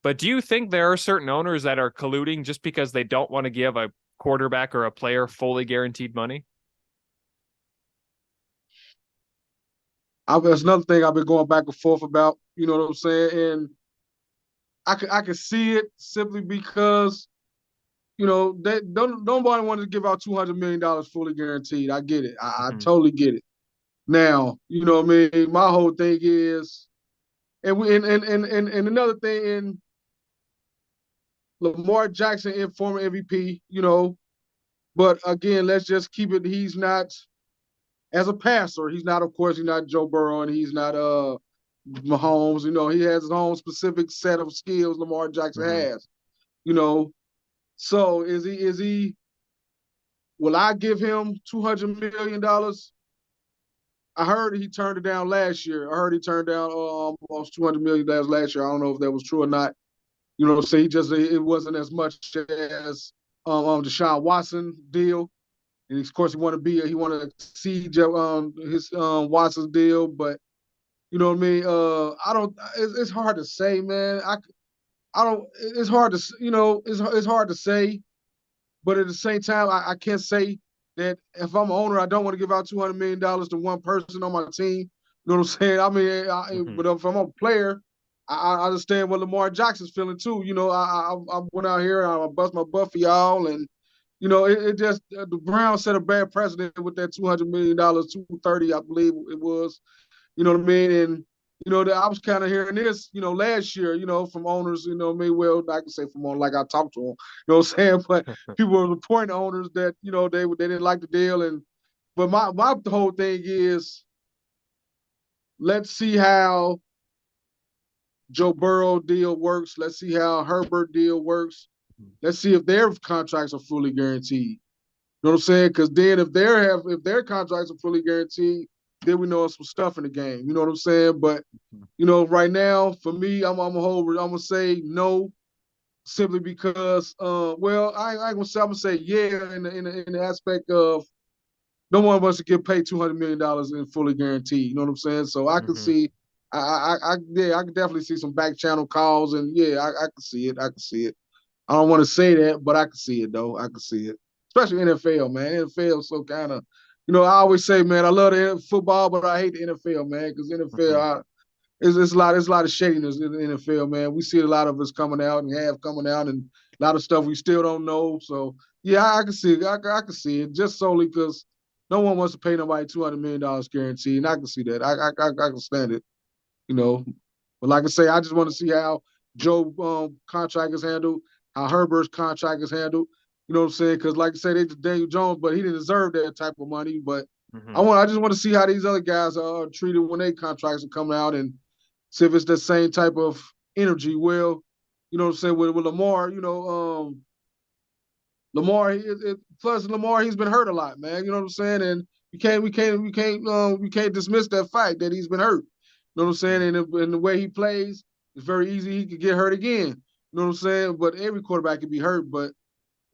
Speaker 1: but do you think there are certain owners that are colluding just because they don't want to give a quarterback or a player fully guaranteed money?
Speaker 2: That's another thing I've been going back and forth about. You know what I'm saying? And I can see it simply because they don't nobody wanted to give out $200 million fully guaranteed. I get it. I
Speaker 1: Mm-hmm.
Speaker 2: totally get it. Now, you know what I mean? My whole thing is, and another thing in Lamar Jackson in former MVP, but again, let's just keep it. He's not as a passer. Of course, he's not Joe Burrow, and he's not Mahomes. He has his own specific set of skills Lamar Jackson
Speaker 1: Mm-hmm.
Speaker 2: has. You know, so is he? Will I give him $200 million? I heard he turned it down last year. I heard he turned down almost $200 million last year. I don't know if that was true or not. So it wasn't as much as Deshaun Watson deal. And of course, he wanted to exceed his Watson's deal, but you know what I mean. I don't. It's hard to say, man. I don't. It's hard to it's hard to say, but at the same time, I can't say that if I'm an owner, I don't want to give out $200 million to one person on my team. You know what I'm saying? I mean,
Speaker 1: Mm-hmm.
Speaker 2: but if I'm a player, I understand what Lamar Jackson's feeling too. I went out here and I bust my butt for y'all, and it just the Browns set a bad precedent with that $200 million, 230, I believe it was. You know what I mean? And that I was kind of hearing this, last year, from owners, well, I can say from on like I talked to them, what I'm saying? But people were reporting to owners that, they didn't like the deal. But my whole thing is let's see how Joe Burrow deal works. Let's see how Herbert deal works. Let's see if their contracts are fully guaranteed. You know what I'm saying? Because then if their contracts are fully guaranteed, then we know some stuff in the game. You know what I'm saying? But right now for me, I'm gonna say no, simply because well, I ain't gonna say, I'm gonna say yeah in the aspect of no one wants to get paid $200 million in fully guaranteed. You know what I'm saying? So I can
Speaker 1: Mm-hmm.
Speaker 2: see, I can definitely see some back channel calls, and yeah, I can see it. I can see it. I don't want to say that, but I can see it though. I can see it, especially NFL, man. NFL is so kind of, I always say, man, I love the football, but I hate the NFL, man, because NFL,
Speaker 1: Mm-hmm.
Speaker 2: it's a lot of shadiness in the NFL, man. We see a lot of us coming out and have coming out, and a lot of stuff we still don't know. So yeah, I can see it. I can see it just solely because no one wants to pay nobody $200 million guaranteed, and I can see that. I can stand it, you know. But like I say, I just want to see how Joe contract is handled, how Herbert's contract is handled. You know what I'm saying? Because like I said, they just Daniel Jones, but he didn't deserve that type of money. But
Speaker 1: Mm-hmm.
Speaker 2: I just want to see how these other guys are treated when their contracts are coming out, and see if it's the same type of energy. Well, you know what I'm saying, with Lamar, plus Lamar, he's been hurt a lot, man. You know what I'm saying? And we can't dismiss that fact that he's been hurt. You know what I'm saying? And the way he plays, it's very easy he could get hurt again. You know what I'm saying? But every quarterback can be hurt. But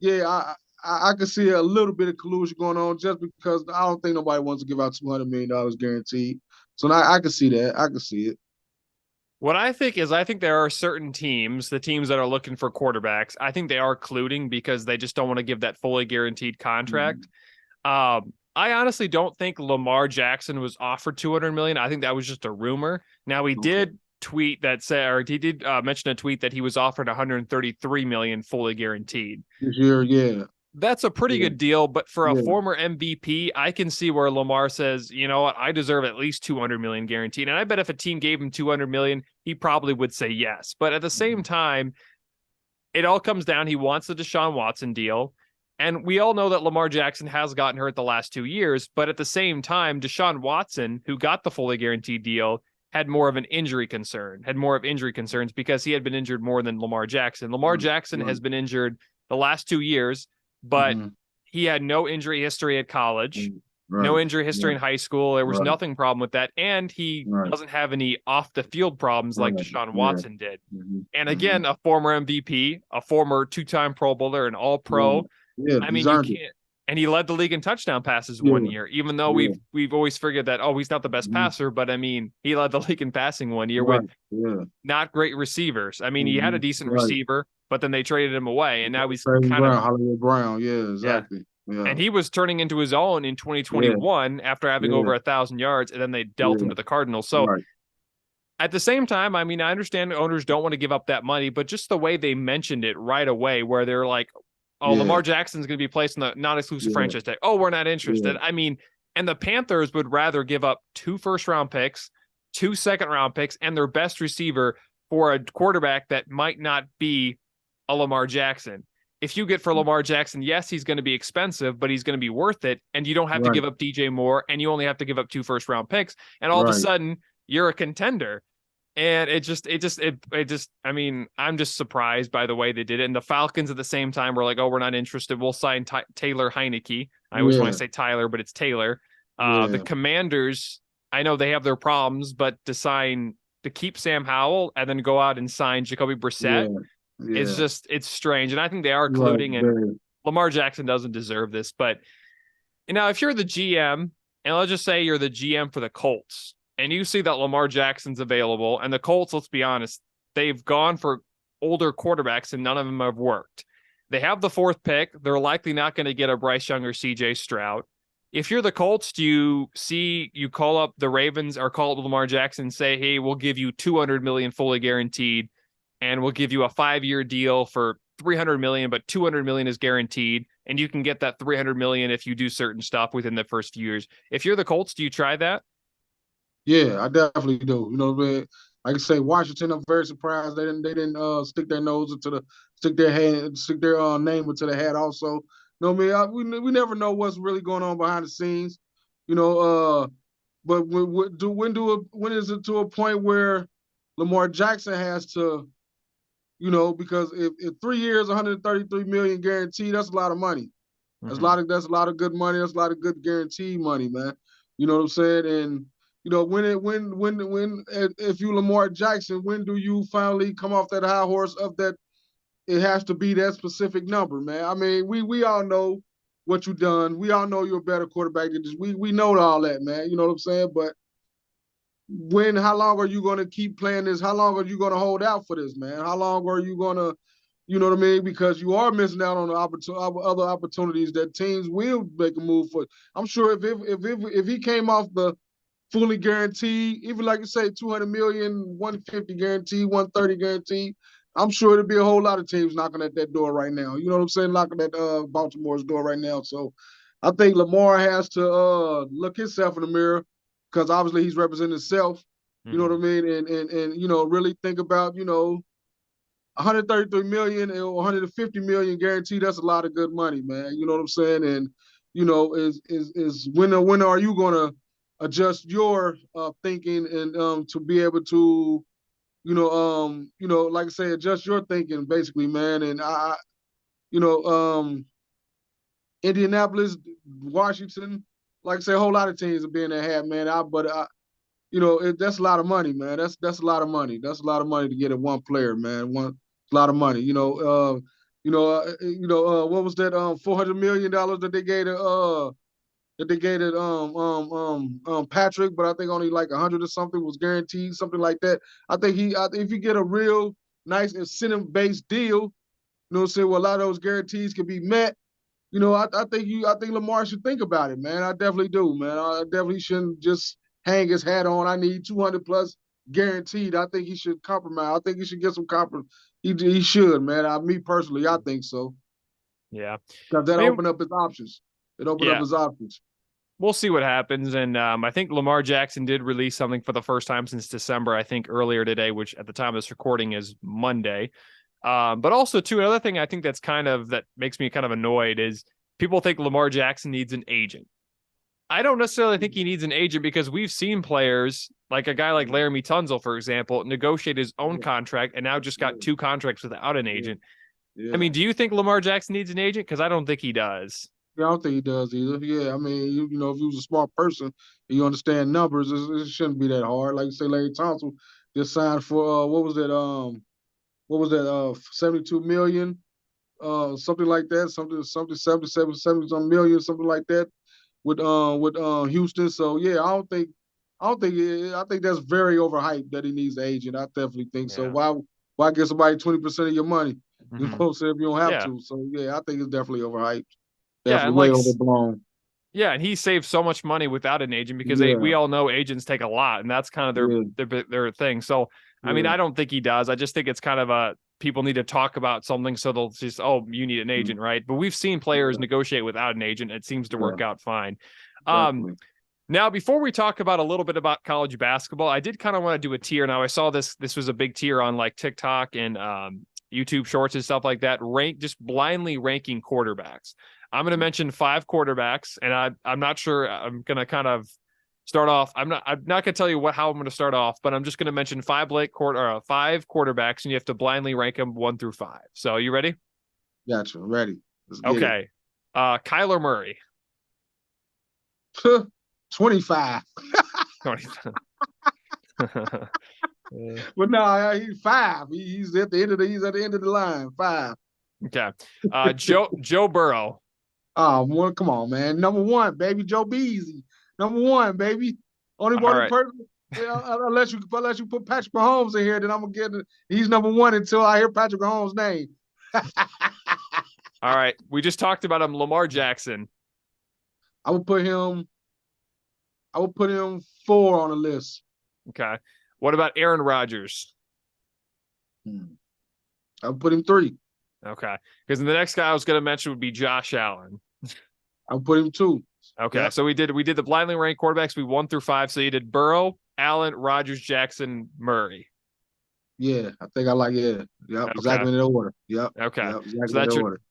Speaker 2: yeah, I can see a little bit of collusion going on just because I don't think nobody wants to give out $200 million guaranteed. So now I can see that. I can see it.
Speaker 1: What I think is, I think there are certain teams, the teams that are looking for quarterbacks, I think they are colluding because they just don't want to give that fully guaranteed contract. I honestly don't think Lamar Jackson was offered 200 million. I think that was just a rumor. Now he
Speaker 2: Okay.
Speaker 1: did tweet that said, or he did mention a tweet that he was offered 133 million fully guaranteed.
Speaker 2: This year, yeah.
Speaker 1: That's a pretty
Speaker 2: Yeah.
Speaker 1: good deal, but for a
Speaker 2: Yeah.
Speaker 1: former MVP, I can see where Lamar says, you know what, I deserve at least 200 million guaranteed. And I bet if a team gave him 200 million, he probably would say yes. But at the same time, it all comes down, he wants the Deshaun Watson deal. And we all know that Lamar Jackson has gotten hurt the last 2 years, but at the same time, Deshaun Watson, who got the fully guaranteed deal, had more of injury concerns because he had been injured more than Lamar Jackson. Lamar
Speaker 2: Right.
Speaker 1: Jackson
Speaker 2: Right.
Speaker 1: has been injured the last 2 years, but
Speaker 2: Mm-hmm.
Speaker 1: he had no injury history at college, no
Speaker 2: Right.
Speaker 1: injury history
Speaker 2: Right.
Speaker 1: in high school. There was
Speaker 2: Right.
Speaker 1: nothing problem with that. And he
Speaker 2: Right.
Speaker 1: doesn't have any off the field problems like
Speaker 2: Right.
Speaker 1: Deshaun
Speaker 2: Yeah.
Speaker 1: Watson did.
Speaker 2: Mm-hmm.
Speaker 1: And
Speaker 2: Mm-hmm.
Speaker 1: again, a former MVP, a former 2-time Pro Bowler, an all
Speaker 2: Yeah.
Speaker 1: pro.
Speaker 2: Yeah.
Speaker 1: I
Speaker 2: He's
Speaker 1: mean, you
Speaker 2: earned it.
Speaker 1: can't. And he led the league in touchdown passes one
Speaker 2: Yeah.
Speaker 1: year, even though
Speaker 2: Yeah.
Speaker 1: we've always figured that, oh, he's not the best
Speaker 2: Mm-hmm.
Speaker 1: passer, but I mean, he led the league in passing one year with
Speaker 2: Right. Yeah.
Speaker 1: not great receivers. I mean, he had
Speaker 2: Mm-hmm.
Speaker 1: a decent
Speaker 2: Right.
Speaker 1: receiver, but then they traded him away, and now he's
Speaker 2: Trey
Speaker 1: kind of,
Speaker 2: Brown, Hollywood Brown. Yeah.
Speaker 1: yeah.
Speaker 2: Exactly. Yeah.
Speaker 1: And he was turning into his own in
Speaker 2: Yeah.
Speaker 1: 2021 after having
Speaker 2: Yeah.
Speaker 1: over 1,000 yards, and then they dealt him
Speaker 2: Yeah.
Speaker 1: to the Cardinals. So
Speaker 2: Right.
Speaker 1: at the same time, I mean, I understand owners don't want to give up that money, but just the way they mentioned it right away, where they're like, oh,
Speaker 2: Yeah.
Speaker 1: Lamar Jackson's going to be placed in the non-exclusive
Speaker 2: Yeah.
Speaker 1: franchise tag. Oh, we're not interested.
Speaker 2: Yeah.
Speaker 1: I mean, and the Panthers would rather give up 2 first-round picks, 2 second-round picks, and their best receiver for a quarterback that might not be a Lamar Jackson. If you get for Lamar Jackson, yes, he's going to be expensive, but he's going to be worth it. And you don't have to
Speaker 2: Right.
Speaker 1: give up DJ Moore, and you only have to give up 2 first-round picks. And all of a
Speaker 2: Right.
Speaker 1: sudden, you're a contender. And I mean, I'm just surprised by the way they did it. And the Falcons at the same time were like, oh, we're not interested. We'll sign Taylor Heineke. I always want
Speaker 2: Yeah.
Speaker 1: to say Tyler, but it's Taylor. The
Speaker 2: Yeah.
Speaker 1: Commanders, I know they have their problems, but to keep Sam Howell and then go out and sign Jacoby Brissett,
Speaker 2: Yeah.
Speaker 1: it's strange. And I think they are
Speaker 2: Right.
Speaker 1: colluding, and
Speaker 2: Very.
Speaker 1: Lamar Jackson doesn't deserve this. But if you're the GM, and let's just say you're the GM for the Colts, and you see that Lamar Jackson's available, and the Colts, let's be honest, they've gone for older quarterbacks and none of them have worked. They have the 4th pick. They're likely not going to get a Bryce Young or CJ Stroud. If you're the Colts, do you call up the Ravens or call up Lamar Jackson and say, hey, we'll give you 200 million fully guaranteed, and we'll give you a 5-year deal for 300 million, but 200 million is guaranteed, and you can get that 300 million if you do certain stuff within the first few years. If you're the Colts, do you try that?
Speaker 2: Yeah, I definitely do. Like I say, Washington, I'm very surprised they didn't stick their nose into stick their name into the hat also. We never know what's really going on behind the scenes. You know, but when is it to a point where Lamar Jackson has to, because if 3 years, 133 million guaranteed, that's a lot of money.
Speaker 1: Mm-hmm.
Speaker 2: That's a lot of good money. That's a lot of good guaranteed money, man. You know what I'm saying? And if you Lamar Jackson, when do you finally come off that high horse of that? It has to be that specific number, man. I mean, we all know what you done. We all know you're a better quarterback than this. We know all that, man. You know what I'm saying? But how long are you going to keep playing this? How long are you going to hold out for this, man? How long are you going to, you know what I mean? Because you are missing out on the other opportunities that teams will make a move for. I'm sure if he came off the fully guaranteed, even like you say, 200 million, 150 guaranteed, 130 guaranteed. I'm sure there'll be a whole lot of teams knocking at that door right now. You know what I'm saying? Knocking at Baltimore's door right now. So I think Lamar has to look himself in the mirror because obviously he's representing himself. You know what I mean? And really think about 133 million and 150 million guaranteed. That's a lot of good money, man. You know what I'm saying? And is when are you gonna adjust your thinking and to be able to like I say, adjust your thinking basically, man. And you know, um, Indianapolis, Washington, like I say, a whole lot of teams are being that hat, man. That's a lot of money, man. That's a lot of money. That's a lot of money to get at one player, man. A lot of money. What was that? $400 million that they gave to Patrick, but I think only like 100 or something was guaranteed, something like that. If you get a real nice incentive-based deal, you know what I'm saying, where a lot of those guarantees can be met. I think Lamar should think about it, man. I definitely do, man. I definitely shouldn't just hang his hat on. I need 200 plus guaranteed. I think he should compromise. I think he should get some compromise. He should, man. Me personally, I think so.
Speaker 1: Yeah.
Speaker 2: Because that
Speaker 1: I mean,
Speaker 2: opened up his options. It opened up
Speaker 1: yeah.
Speaker 2: his options.
Speaker 1: We'll see what happens. And I think Lamar Jackson did release something for the first time since December, I think earlier today, which at the time of this recording is Monday. But also, too, another thing I think that makes me kind of annoyed is people think Lamar Jackson needs an agent. I don't necessarily think he needs an agent because we've seen players like a guy like Laramie Tunzel, for example, negotiate his own contract and now just got two contracts without an agent.
Speaker 2: Yeah.
Speaker 1: I mean, do you think Lamar Jackson needs an agent? Because I don't think he does.
Speaker 2: Yeah, I don't think he does either. Yeah, I mean, if he was a smart person and you understand numbers, it shouldn't be that hard. Like you say, Larry Thompson just signed for what was that? What was that? 72 million, something like that. Something 77, 70 some million, something like that with Houston. So yeah, I think that's very overhyped that he needs an agent. I definitely think so.
Speaker 1: Yeah.
Speaker 2: Why get somebody 20% of your money? You know
Speaker 1: Mm-hmm.
Speaker 2: what I'm saying? If you don't have
Speaker 1: Yeah.
Speaker 2: to. So yeah, I think it's definitely overhyped.
Speaker 1: Yeah.
Speaker 2: Definitely way overblown.
Speaker 1: Yeah, and he saved so much money without an agent because we
Speaker 2: Yeah,
Speaker 1: all know agents take a lot, and that's kind of
Speaker 2: yeah,
Speaker 1: their thing. So, I mean,
Speaker 2: yeah.
Speaker 1: I don't think he does. I just think it's kind of people need to talk about something, so they'll just, oh, you need an agent, right? But we've seen players
Speaker 2: Yeah,
Speaker 1: negotiate without an agent. It seems to
Speaker 2: yeah,
Speaker 1: work out fine.
Speaker 2: definitely.
Speaker 1: Now, before we talk about a little bit about college basketball, I did kind of want to do a tier. Now, I saw this was a big tier on like TikTok and YouTube Shorts and stuff like that. Just blindly ranking quarterbacks. I'm going to mention 5 quarterbacks, and I'm not sure. I'm going to kind of start off. I'm not going to tell you how I'm going to start off, but I'm just going to mention 5 quarterbacks, and you have to blindly rank them 1 through 5. So, you ready?
Speaker 2: Gotcha. Ready. Let's get
Speaker 1: Okay. Kyler Murray.
Speaker 2: it. 25.
Speaker 1: 25.
Speaker 2: But no, he's 5. He's at the end of the line. 5.
Speaker 1: Okay. Joe Burrow.
Speaker 2: Oh, well, come on, man. Number 1, baby. Joe Beasy. Number 1, baby. Only
Speaker 1: All
Speaker 2: one
Speaker 1: right.
Speaker 2: person. Yeah, unless you put Patrick Mahomes in here, then I'm gonna get it. He's number 1 until I hear Patrick Mahomes' name.
Speaker 1: All right. We just talked about him, Lamar Jackson.
Speaker 2: I would put him 4 on the list.
Speaker 1: Okay. What about Aaron Rodgers?
Speaker 2: I would put him 3.
Speaker 1: Okay. Because the next guy I was going to mention would be Josh Allen.
Speaker 2: I would put him 2.
Speaker 1: Okay.
Speaker 2: Yep.
Speaker 1: So we did the blindly ranked quarterbacks. We 1 through 5. So you did Burrow, Allen, Rodgers, Jackson, Murray.
Speaker 2: Yeah, I think I like it. Yep,
Speaker 1: Okay.
Speaker 2: exactly in that order. Yep.
Speaker 1: Okay.
Speaker 2: Yep, exactly
Speaker 1: So that's
Speaker 2: in that
Speaker 1: your
Speaker 2: order.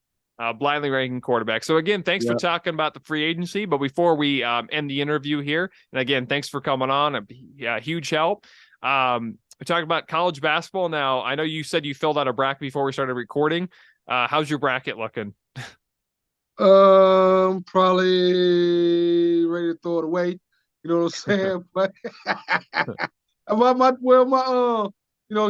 Speaker 1: blindly ranking quarterback. So again, thanks for
Speaker 2: Yep.
Speaker 1: talking about the free agency. But before we end the interview here, and again, thanks for coming on. A huge help. We talked about college basketball. Now, I know you said you filled out a bracket before we started recording. How's your bracket looking?
Speaker 2: Probably ready to throw it away. You know what I'm saying? But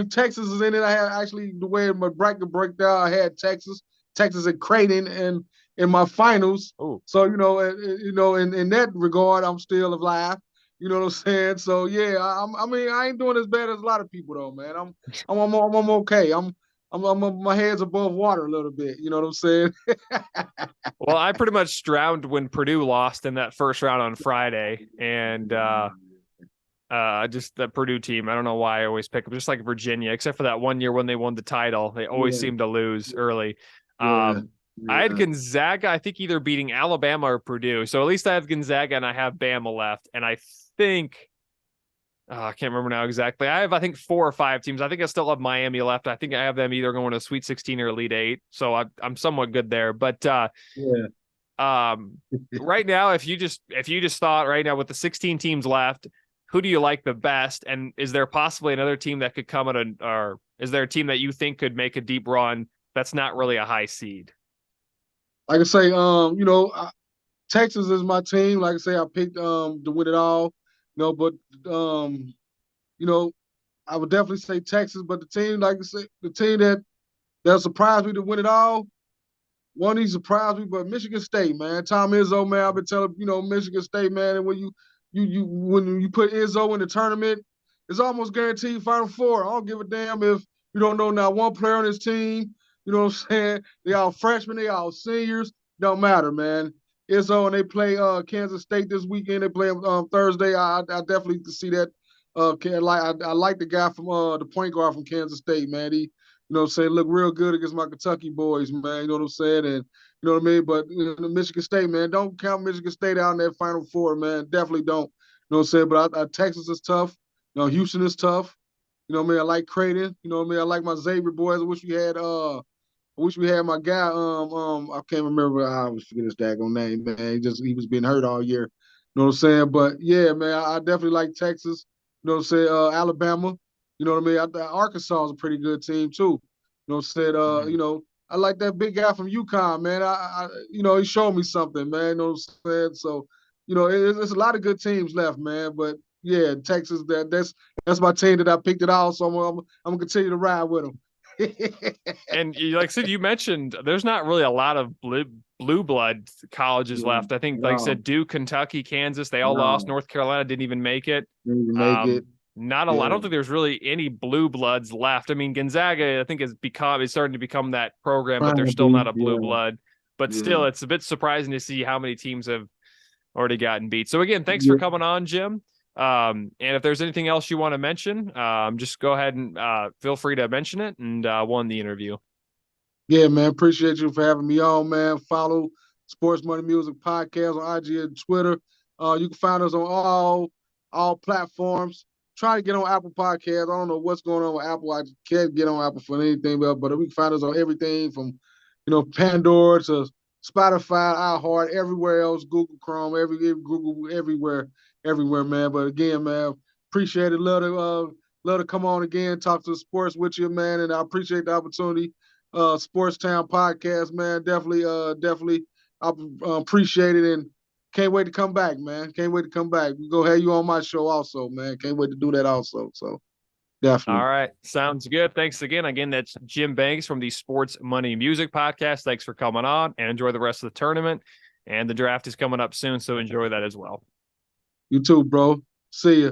Speaker 2: Texas is in it. I had actually the way my bracket broke down. I had Texas and Creighton, and in my finals.
Speaker 1: Oh,
Speaker 2: So in that regard, I'm still alive. You know what I'm saying? So yeah, I mean, I ain't doing as bad as a lot of people though, man. I'm okay. My head's above water a little bit. You know what I'm saying?
Speaker 1: well, I pretty much drowned when Purdue lost in that first round on Friday, and just the Purdue team. I don't know why I always pick them, just like Virginia, except for that one year when they won the title. They always
Speaker 2: Yeah,
Speaker 1: seem to lose early.
Speaker 2: yeah,
Speaker 1: I had
Speaker 2: yeah.
Speaker 1: Gonzaga, I think either beating Alabama or Purdue. So at least I have Gonzaga and I have Bama left. And I think, I can't remember now exactly. I think 4 or 5 teams. I think I still have Miami left. I think I have them either going to Sweet 16 or Elite 8. So I'm somewhat good there. But
Speaker 2: Yeah.
Speaker 1: um, right now, if you just thought right now with the 16 teams left, who do you like the best? And is there possibly another team that could come at or is there a team that you think could make a deep run that's not really a high seed?
Speaker 2: Like I say, Texas is my team. Like I say, I picked to win it all. But um, you know, I would definitely say Texas. But the team, like I say, the team that surprised me to win it all. One, he surprised me, but Michigan State, man. Tom Izzo, man. I've been telling Michigan State, man. And when you put Izzo in the tournament, it's almost guaranteed Final Four. I don't give a damn if you don't know now one player on this team. You know what I'm saying? They all freshmen, they all seniors. Don't matter, man. Izzo and they play Kansas State this weekend. They play Thursday. I definitely can see that. I like the guy from the point guard from Kansas State, man. He you know what I'm saying, look real good against my Kentucky boys, man. You know what I'm saying? And you know what I mean? But Michigan State, man, don't count Michigan State out in that Final Four, man. Definitely don't. You know what I'm saying? But Texas is tough. Houston is tough. You know what I mean? I like Creighton. You know what I mean? I like my Xavier boys. I wish we had my guy. I can't remember. I always forget his daggone name, man. He was being hurt all year. You know what I'm saying? But yeah, man, I definitely like Texas. You know what I'm saying? Alabama. You know what I mean? Arkansas is a pretty good team too. You know what I'm saying? I like that big guy from UConn, man. He showed me something, man. You know what I'm saying? So, there's a lot of good teams left, man. But yeah, Texas. That's my team that I picked it out. So I'm gonna continue to ride with them.
Speaker 1: And like I said, you mentioned there's not really a lot of blue blood colleges left. I think, like I
Speaker 2: No,
Speaker 1: said, Duke, Kentucky, Kansas, they all lost.
Speaker 2: no,
Speaker 1: North Carolina didn't even make it.
Speaker 2: didn't even make it.
Speaker 1: Not a lot. I
Speaker 2: Yeah,
Speaker 1: don't think there's really any blue bloods left. I mean, Gonzaga, I think is starting to become that program, but
Speaker 2: trying
Speaker 1: they're
Speaker 2: to
Speaker 1: still
Speaker 2: be.
Speaker 1: not a blue
Speaker 2: Yeah,
Speaker 1: blood. But
Speaker 2: yeah,
Speaker 1: still, it's a bit surprising to see how many teams have already gotten beat. So again, thanks for
Speaker 2: yeah.
Speaker 1: coming on, Jim. And if there's anything else you want to mention, just go ahead and feel free to mention it, and we'll end the interview.
Speaker 2: Yeah, man. Appreciate you for having me on, man. Follow Sports Money Music Podcast on IG and Twitter. You can find us on all platforms. Try to get on Apple Podcasts. I don't know what's going on with Apple. I can't get on Apple for anything, but we can find us on everything from, Pandora to Spotify, iHeart, everywhere else, Google Chrome, Google, everywhere, man. But again, man, appreciate it. Love to come on again, talk to sports with you, man, and I appreciate the opportunity. Sports Town podcast, man. Definitely, I appreciate it and can't wait to come back, man. Can't wait to come back. We go have you on my show also, man. Can't wait to do that also. So
Speaker 1: All
Speaker 2: definitely.
Speaker 1: right. Sounds good. Thanks again. Again, that's Jim Banks from the Sports Money Music Podcast. Thanks for coming on and enjoy the rest of the tournament. And the draft is coming up soon, so enjoy that as well.
Speaker 2: You too, bro. See ya.